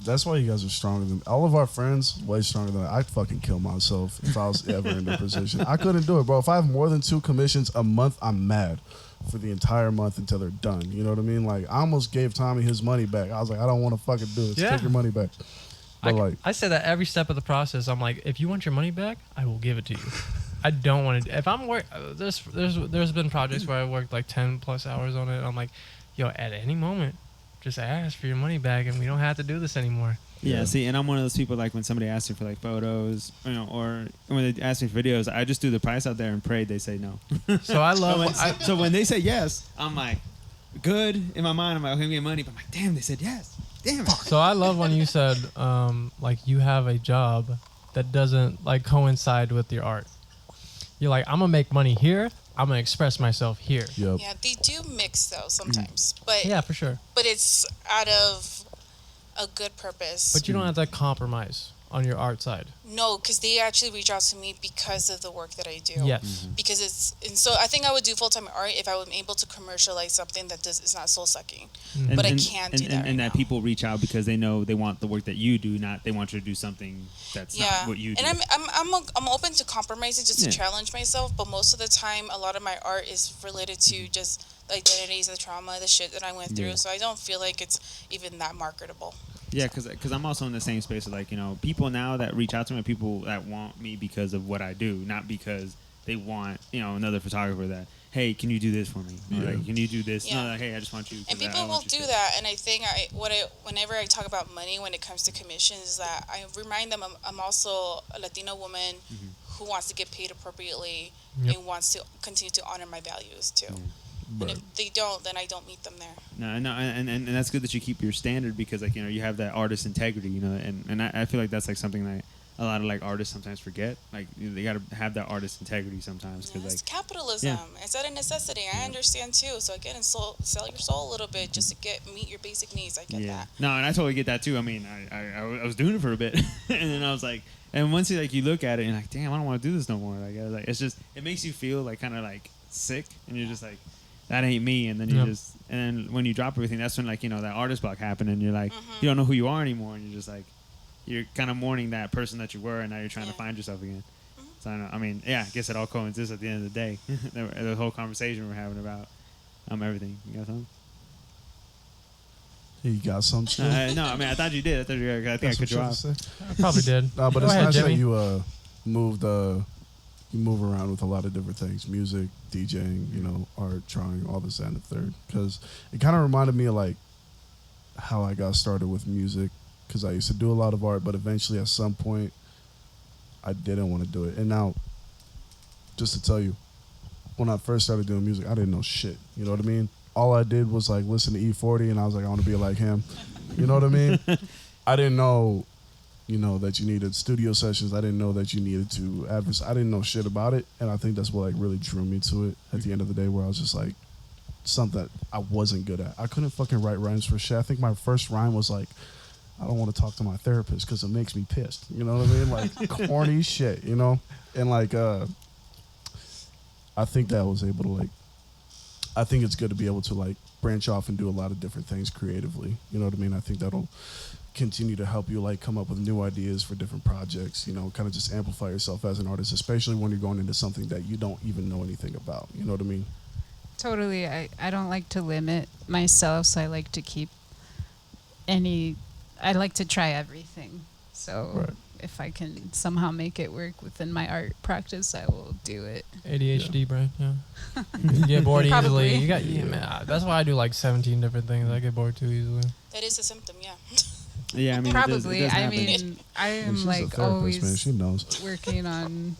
That's why you guys are stronger than all of our friends. Way stronger than I'd fucking kill myself if I was ever in their position. I couldn't do it, bro. If I have more than 2 commissions a month, I'm mad for the entire month until they're done. You know what I mean? Like, I almost gave Tommy his money back. I was like, I don't want to fucking do this. Yeah. Take your money back. But I say that every step of the process. I'm like, if you want your money back, I will give it to you. I don't want to. If I'm there's been projects where I worked like 10 plus hours on it. I'm like, yo, at any moment, just ask for your money back, and we don't have to do this anymore. Yeah, see, and I'm one of those people, like, when somebody asks me for, like, photos, or when they ask me for videos, I just do the price out there and pray they say no. So I love so when they say yes, I'm like, good. In my mind, I'm like, okay, give me money. But I'm like, damn, they said yes. Damn it. So I love when you said, like, you have a job that doesn't, like, coincide with your art. You're like, I'm going to make money here. I'm going to express myself here. Yep. Yeah, they do mix, though, sometimes. But Yeah, for sure. But it's out of a good purpose. But you don't have to compromise on your art side. No, because they actually reach out to me because of the work that I do. Yes. Because and so I think I would do full-time art if I was able to commercialize something that is not soul-sucking. But I can't do that right and that now. people reach out because they know they want the work that you do, not they want you to do something that's not what you do. And I'm open to compromising just to challenge myself, but most of the time, a lot of my art is related to just the identities, the trauma, the shit that I went through. So I don't feel like it's even that marketable. Yeah, because I'm also in the same space of, like, people now that reach out to me are people that want me because of what I do, not because they want, another photographer that, hey, can you do this for me? Or, like, can you do this? Yeah. No, like, hey, I just want you. And people will do that, and I think whenever I talk about money when it comes to commissions, is that I remind them I'm also a Latino woman who wants to get paid appropriately and wants to continue to honor my values too. And if they don't, then I don't meet them there. No, and that's good that you keep your standard because like you have that artist integrity, and I feel like that's like something that a lot of like artists sometimes forget. Like they got to have that artist integrity sometimes because It's like capitalism. It's out of necessity. I understand too. So again, sell your soul a little bit just to meet your basic needs. I get that. No, and I totally get that too. I mean, I was doing it for a bit, and then I was like, and once you look at it, and you're like, damn, I don't want to do this no more. Like it's just it makes you feel like kind of like sick, and you're just like, that ain't me. And then and then when you drop everything, that's when like that artist block happened, and you're like, you don't know who you are anymore, and you're just like, you're kind of mourning that person that you were, and now you're trying to find yourself again. So I mean, I guess it all coincides at the end of the day. The whole conversation we're having about everything. You got something? You got something? No, I mean, I thought you did. I think I cut you off. I probably did. No, but Go it's ahead, nice Jimmy. that you moved. You move around with a lot of different things: music, DJing, art, drawing, all this and the third. Because it kind of reminded me of like how I got started with music. Because I used to do a lot of art, but eventually at some point I didn't want to do it. And now, just to tell you, when I first started doing music, I didn't know shit. You know what I mean? All I did was like listen to E40, and I was like, I want to be like him. You know what I mean? I didn't know, that you needed studio sessions. I didn't know that you needed to advertise. I didn't know shit about it, and I think that's what like really drew me to it at the end of the day, where I was just like, something that I wasn't good at. I couldn't fucking write rhymes for shit. I think my first rhyme was like, I don't want to talk to my therapist because it makes me pissed. You know what I mean? Like corny shit, And like, I think that I was able to like, I think it's good to be able to like branch off and do a lot of different things creatively. You know what I mean? I think that'll continue to help you like come up with new ideas for different projects, kind of just amplify yourself as an artist, especially when you're going into something that you don't even know anything about. You know what I mean? Totally. I don't like to limit myself, so I like to keep I like to try everything. So if I can somehow make it work within my art practice, I will do it. ADHD, brain. Yeah. You get bored Probably. easily. Man, that's why I do like 17 different things. I get bored too easily. That is a symptom, yeah. Yeah, I mean, Probably. It does I happen. mean, I am She's a like therapist, always man. She knows. working on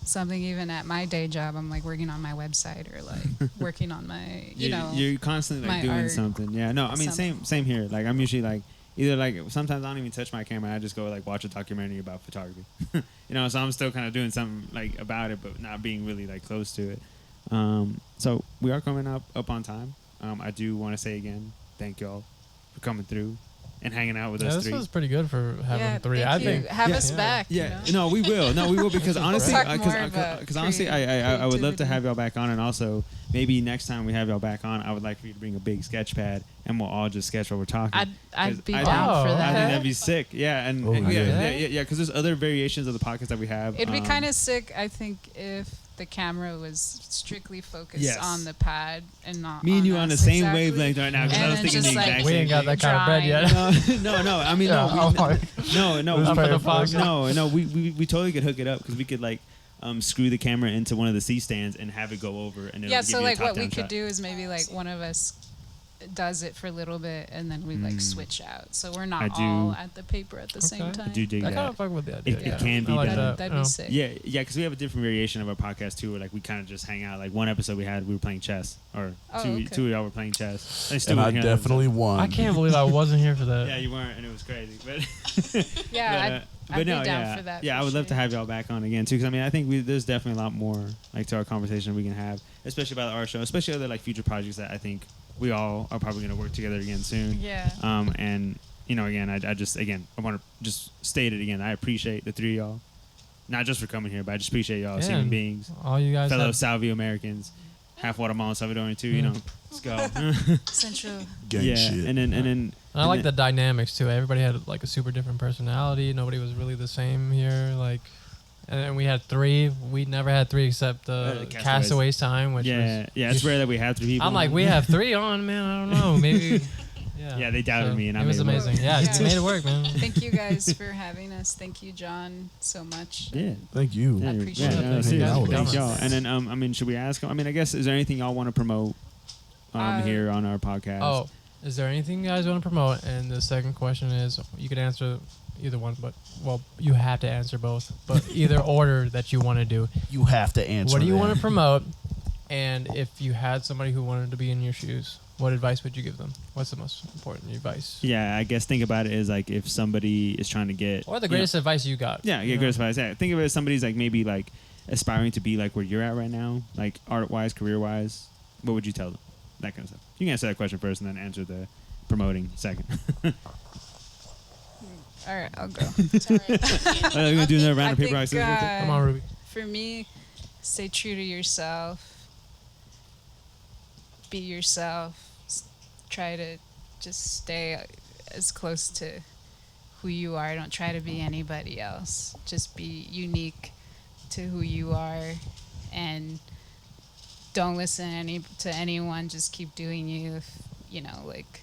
something. Even at my day job, I'm like working on my website or like working on my, you're constantly like my doing art. something. Yeah, no, I mean, same here. Like I'm usually like either like sometimes I don't even touch my camera. I just go like watch a documentary about photography. So I'm still kind of doing something like about it, but not being really like close to it. So we are coming up on time. I do want to say again, thank y'all for coming through and hanging out with us This three. was pretty good for having three. Thank I you. think. Have us back. Yeah, no, we will. No, we will because honestly, Talk more about because honestly, I would love to creativity. have y'all back on, and also maybe next time we have y'all back on, I would like for you to bring a big sketch pad, and we'll all just sketch while we're talking. I'd be 'Cause down for I I that. think that'd be sick. Yeah, and Oh, yeah, because there's other variations of the podcast that we have. It'd be kind of sick, I think, if the camera was strictly focused Yes. on the pad and not me and you us. on the same Exactly. wavelength right now. Because I And was then thinking the just, like, exact We same ain't got that thing. kind of bread yet. No, I mean, Yeah, I'm like, no, Who's paying for it? no. We totally could hook it up because we could like screw the camera into one of the C stands and have it go over, and it'll Yeah, give so you like a what top-down we could shot. do is maybe like one of us does it for a little bit and then we like switch out, so we're I not do- all at the paper at the same Okay. time. I do dig I that. kind of fuck with the idea. It can be I like done. that. That'd be sick. Yeah, because we have a different variation of our podcast too, where like we kind of just hang out. Like one episode we had, we were playing chess, or Oh, two okay. of y'all were playing chess. and I definitely won. I can't believe I wasn't here for that. Yeah, you weren't, and it was crazy. But Yeah, I'd be no, down yeah, for that. yeah, for I would love to sure. have y'all back on again too, because I mean, I think there's definitely a lot more like to our conversation we can have, especially about our show, especially other like future projects that I think we all are probably going to work together again soon. Yeah. And again, I want to just state it again. I appreciate the three of y'all, not just for coming here, but I just appreciate y'all as Yeah, human and beings, All you guys fellow have, Salvio Americans, half Guatemalan, Salvadorian too. Let's go. Central. Gang yeah, shit. and then and I like the dynamics too. Everybody had like a super different personality. Nobody was really the same here. Like, and then we had three. We never had three except Castaways. Castaways time, which yeah, was, it's rare that we have three people. I'm like, on. we have three on, man. I don't know, maybe. Yeah, they doubted me, and I it was made it work. amazing. Yeah, Yeah. you made it work, man. Thank you guys for having us. Thank you, John, so much. Yeah. Thank you. Yeah, I appreciate yeah, it. no, Thank you seriously, guys for thanks, coming. y'all. And then, I mean, should we ask? I mean, I guess, is there anything y'all want to promote here on our podcast? Oh, is there anything you guys want to promote? And the second question is, you could answer either one, but well, you have to answer both. But either order that you want to do. You have to answer. What do you want to promote? And if you had somebody who wanted to be in your shoes, what advice would you give them? What's the most important advice? Yeah, I guess think about it as like if somebody is trying to get Or the greatest advice you got. Yeah, greatest advice. Yeah, think of it as somebody's like maybe like aspiring to be like where you're at right now, like art wise, career wise. What would you tell them? That kind of stuff. You can answer that question first and then answer the promoting second. All right, I'll go. Sorry. We're gonna do another round of I paper rock think, scissors. Come on, Ruby. For me, stay true to yourself. Be yourself. Try to just stay as close to who you are. Don't try to be anybody else. Just be unique to who you are, and don't listen to anyone. Just keep doing you. If you know, like,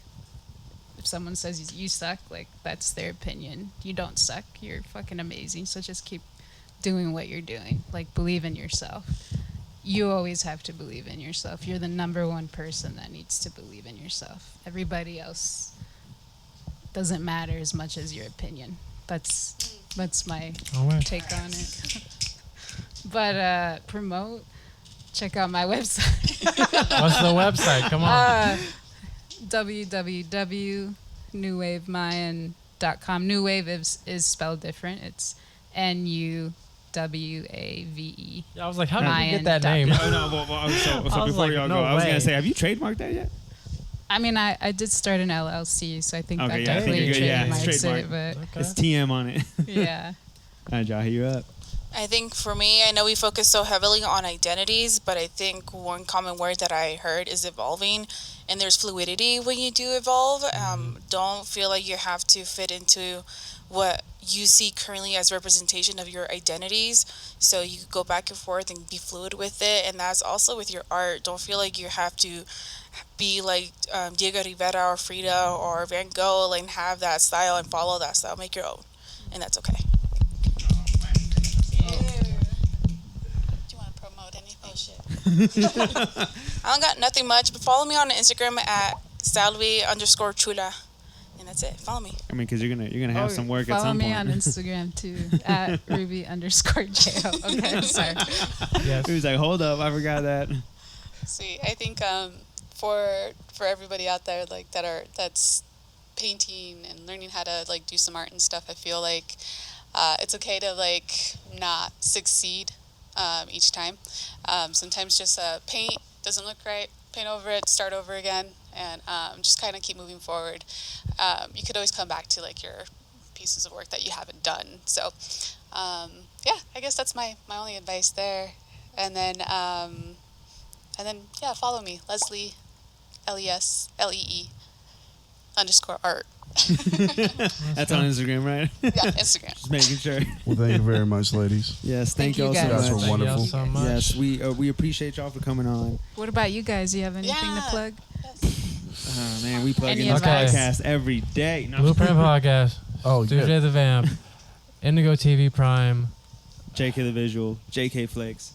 if someone says you suck, like, that's their opinion. You don't suck. You're fucking amazing. So just keep doing what you're doing. Like, believe in yourself. You always have to believe in yourself. You're the number one person that needs to believe in yourself. Everybody else doesn't matter as much as your opinion. That's my take on it. But promote. Check out my website. What's the website? Come on. www.newwavemayan.com. New Wave is spelled different. It's NUWAVE. Yeah, I was like, how did you get that name? Oh, no, so before y'all go, I was gonna say, have you trademarked that yet? I mean, I did start an LLC, so I think Okay, that yeah, I think definitely you're good. Yeah, it's trademarks it. trademarked. But Okay. It's TM on it. yeah. All right, y'all, hit you up. I think for me, I know we focus so heavily on identities, but I think one common word that I heard is evolving, and there's fluidity when you do evolve. Don't feel like you have to fit into what you see currently as representation of your identities. So you go back and forth and be fluid with it, and that's also with your art. Don't feel like you have to be like Diego Rivera or Frida or Van Gogh and have that style and follow that style. Make your own, and that's okay. Do you want to promote anything? Oh, shit. I don't got nothing much, but follow me on Instagram at Salvi_chula. And that's it. Follow me. I mean, because you're gonna have some work at Follow some me point. on Instagram too at Ruby_Jo. Okay, sorry. Yes. He was like, hold up, I forgot that. Sweet. I think for everybody out there like that's painting and learning how to like do some art and stuff, I feel like it's okay to like not succeed each time. Sometimes just paint doesn't look right, paint over it, start over again, and just kind of keep moving forward. You could always come back to like your pieces of work that you haven't done. So yeah, I guess that's my only advice there. And then yeah, follow me, Leslie, LESLEE _art. That's on Instagram, right? Yeah, Instagram. Just making sure. Well, thank you very much, ladies. Yes, Thank thank you all you so guys. much. You guys were Thank y'all wonderful. so much. Yes, we appreciate y'all for coming on. What about you guys? You have anything to plug? Oh man, we plug Any in this advice? podcast every day. No, Blueprint Podcast. Oh, DJ yeah. the Vamp. Indigo TV Prime. JK the Visual, JK Flicks.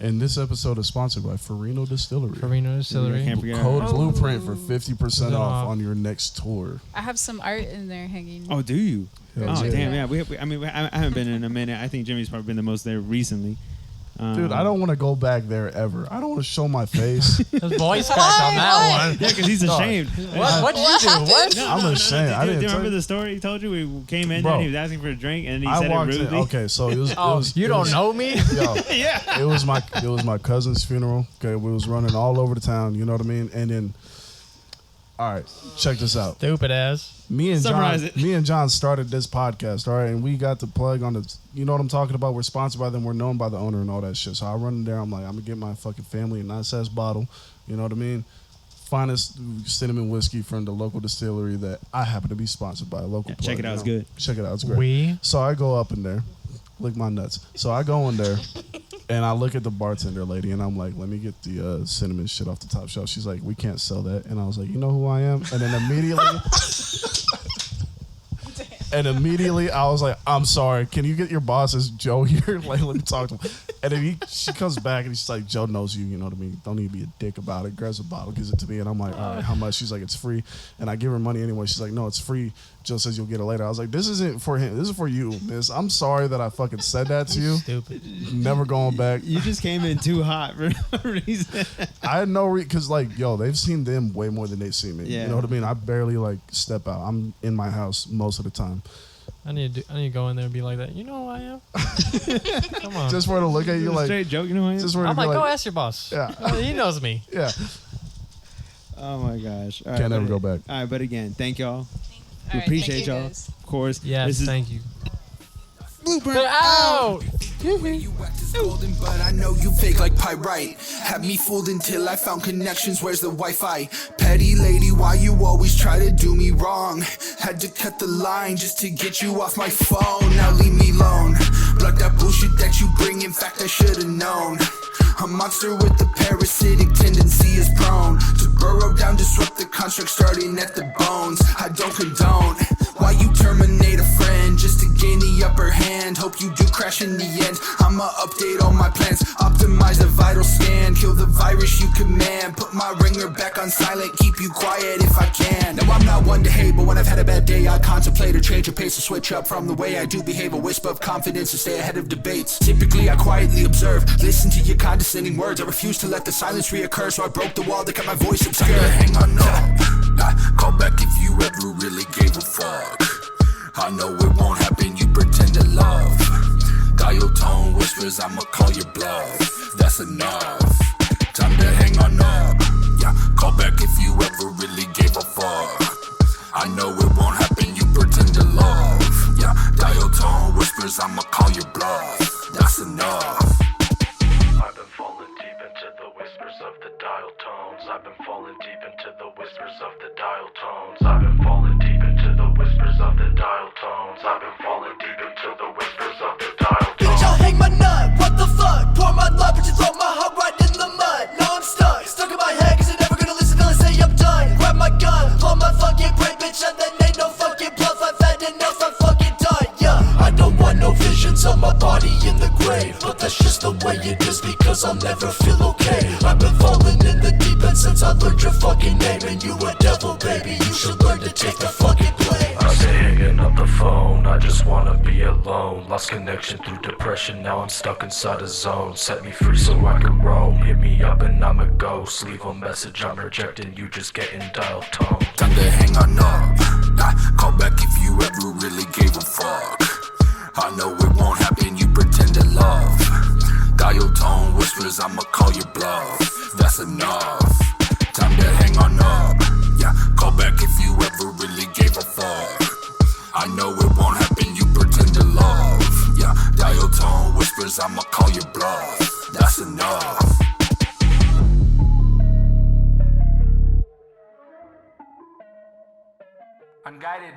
And this episode is sponsored by Reno Distillery. Reno I Distillery. can't forget Code our- Blueprint for 50% Oh. off on your next tour. I have some art in there hanging. Oh, do you? Hell Oh yeah. damn, yeah. I haven't been in a minute. I think Jimmy's probably been the most there recently. Dude, I don't want to go back there ever. I don't want to show my face. His voice cracked on that one. Yeah, because he's Dog. ashamed. What did you do? What? I'm ashamed. I Do didn't you remember tell- the story he told you? We came in Bro. there and he was asking for a drink and he I said it walked in. rudely. Okay, so it was. Oh, you it don't was- know me? Yo, Yeah. it was my cousin's funeral. Okay, we was running all over the town. You know what I mean? And then, all right, check this out. Stupid ass. Me and Summarize John, it. me and John started this podcast, all right, and we got the plug on the. You know what I'm talking about? We're sponsored by them. We're known by the owner and all that shit. So I run in there. I'm like, I'm gonna get my fucking family a nice ass bottle. You know what I mean? Finest cinnamon whiskey from the local distillery that I happen to be sponsored by. A local. Yeah, plug, check it out, you it's know? good. Check it out. It's great. We. So I go up in there, lick my nuts. So I go in there, and I look at the bartender lady, and I'm like, let me get the cinnamon shit off the top shelf. She's like, we can't sell that. And I was like, you know who I am? And then immediately I was like, I'm sorry. Can you get your boss as Joe here? Like, let me talk to him. And then she comes back and she's like, Joe knows you, you know what I mean? Don't need to be a dick about it. Grabs a bottle, gives it to me, and I'm like, all right, how much? She's like, it's free. And I give her money anyway. She's like, no, it's free. Joe says you'll get it later. I was like, this isn't for him. This is for you, miss. I'm sorry that I fucking said that to you. Stupid. Never going back. You just came in too hot for no reason. I had no because like, yo, they've seen them way more than they've seen me. Yeah. You know what I mean? I barely like step out. I'm in my house most of the time. I need to go in there and be like that. You know who I am? Come on. Just for her to look at you like, straight joke, you know what I am? just for her to I'm be like, go like, ask your boss. Yeah. He knows me. yeah. Oh my gosh. All Can't right, ever but- go back. All right, but again, thank y'all. All We right, appreciate thank you y'all. guys. Of course. Yes, This is thank you. Blueprint Ow! You act as golden, but I know you fake like pyrite. Had me fooled until I found connections. Where's the Wi-Fi? Petty lady, why you always try to do me wrong? Had to cut the line just to get you off my phone. Now leave me alone. Block that bullshit that you bring. In fact, I should've known. A monster with a parasitic tendency is prone to burrow down, disrupt the construct starting at the bones. I don't condone why you terminate a friend just to gain the upper hand. Hope you do crash in the end. I'ma update all my plans, optimize the vital scan, kill the virus you command, put my ringer back on silent, keep you quiet if I can. Now I'm not one to hate, but when I've had a bad day I contemplate a change of pace, a switch up from the way I do behave, a whisper of confidence to stay ahead of debates. Typically I quietly observe, listen to your condescending words. I refuse to let the silence reoccur, so I broke the wall that kept my voice obscure. Hang on up, call back if you ever really gave a fuck. I know it won't happen, you pretend to love. Dial tone whispers, I'ma call your bluff. That's enough, time to hang on up. Yeah, call back if you ever really gave a fuck. I know it won't happen, you pretend to love. Yeah, dial tone whispers, I'ma call your bluff. That's enough. I've been falling deep into the whispers of the dial tones. I've been falling deep into the whispers of the dial tones. I've been falling deep into the whispers of the dial tones. I've been falling deep into the whispers of the dial tones. Bitch, I'll hang my nut, what the fuck? Pour my love, but you throw my heart right in the mud. Now I'm stuck in my head, cause you're never gonna listen till I say I'm done. Grab my gun, blow my fucking brain, bitch, and then ain't no fucking bluff. I've had enough, I'm fucking done, yeah. I don't want no visions of my body in the grave, but that's just the way it is because I'll never feel okay. I've been falling in the deep end since I learned your fucking name, and you a devil, baby, you should learn to take the fucking blame. I've been hanging up the phone, I just wanna be alone. Lost connection through depression, now I'm stuck inside a zone. Set me free so I can roam, hit me up and I'm a ghost. Leave a message, I'm rejecting you, just getting dial tone. Time to hang on up, call back if you ever really gave a fuck. I know it won't happen, you pretend to love. Dial tone whispers, I'ma call your bluff. That's enough, time to hang on up. Yeah, call back if you ever really gave a fuck. I know it won't happen, you pretend to love. Yeah, dial tone whispers, I'ma call your bluff. That's enough. Unguided.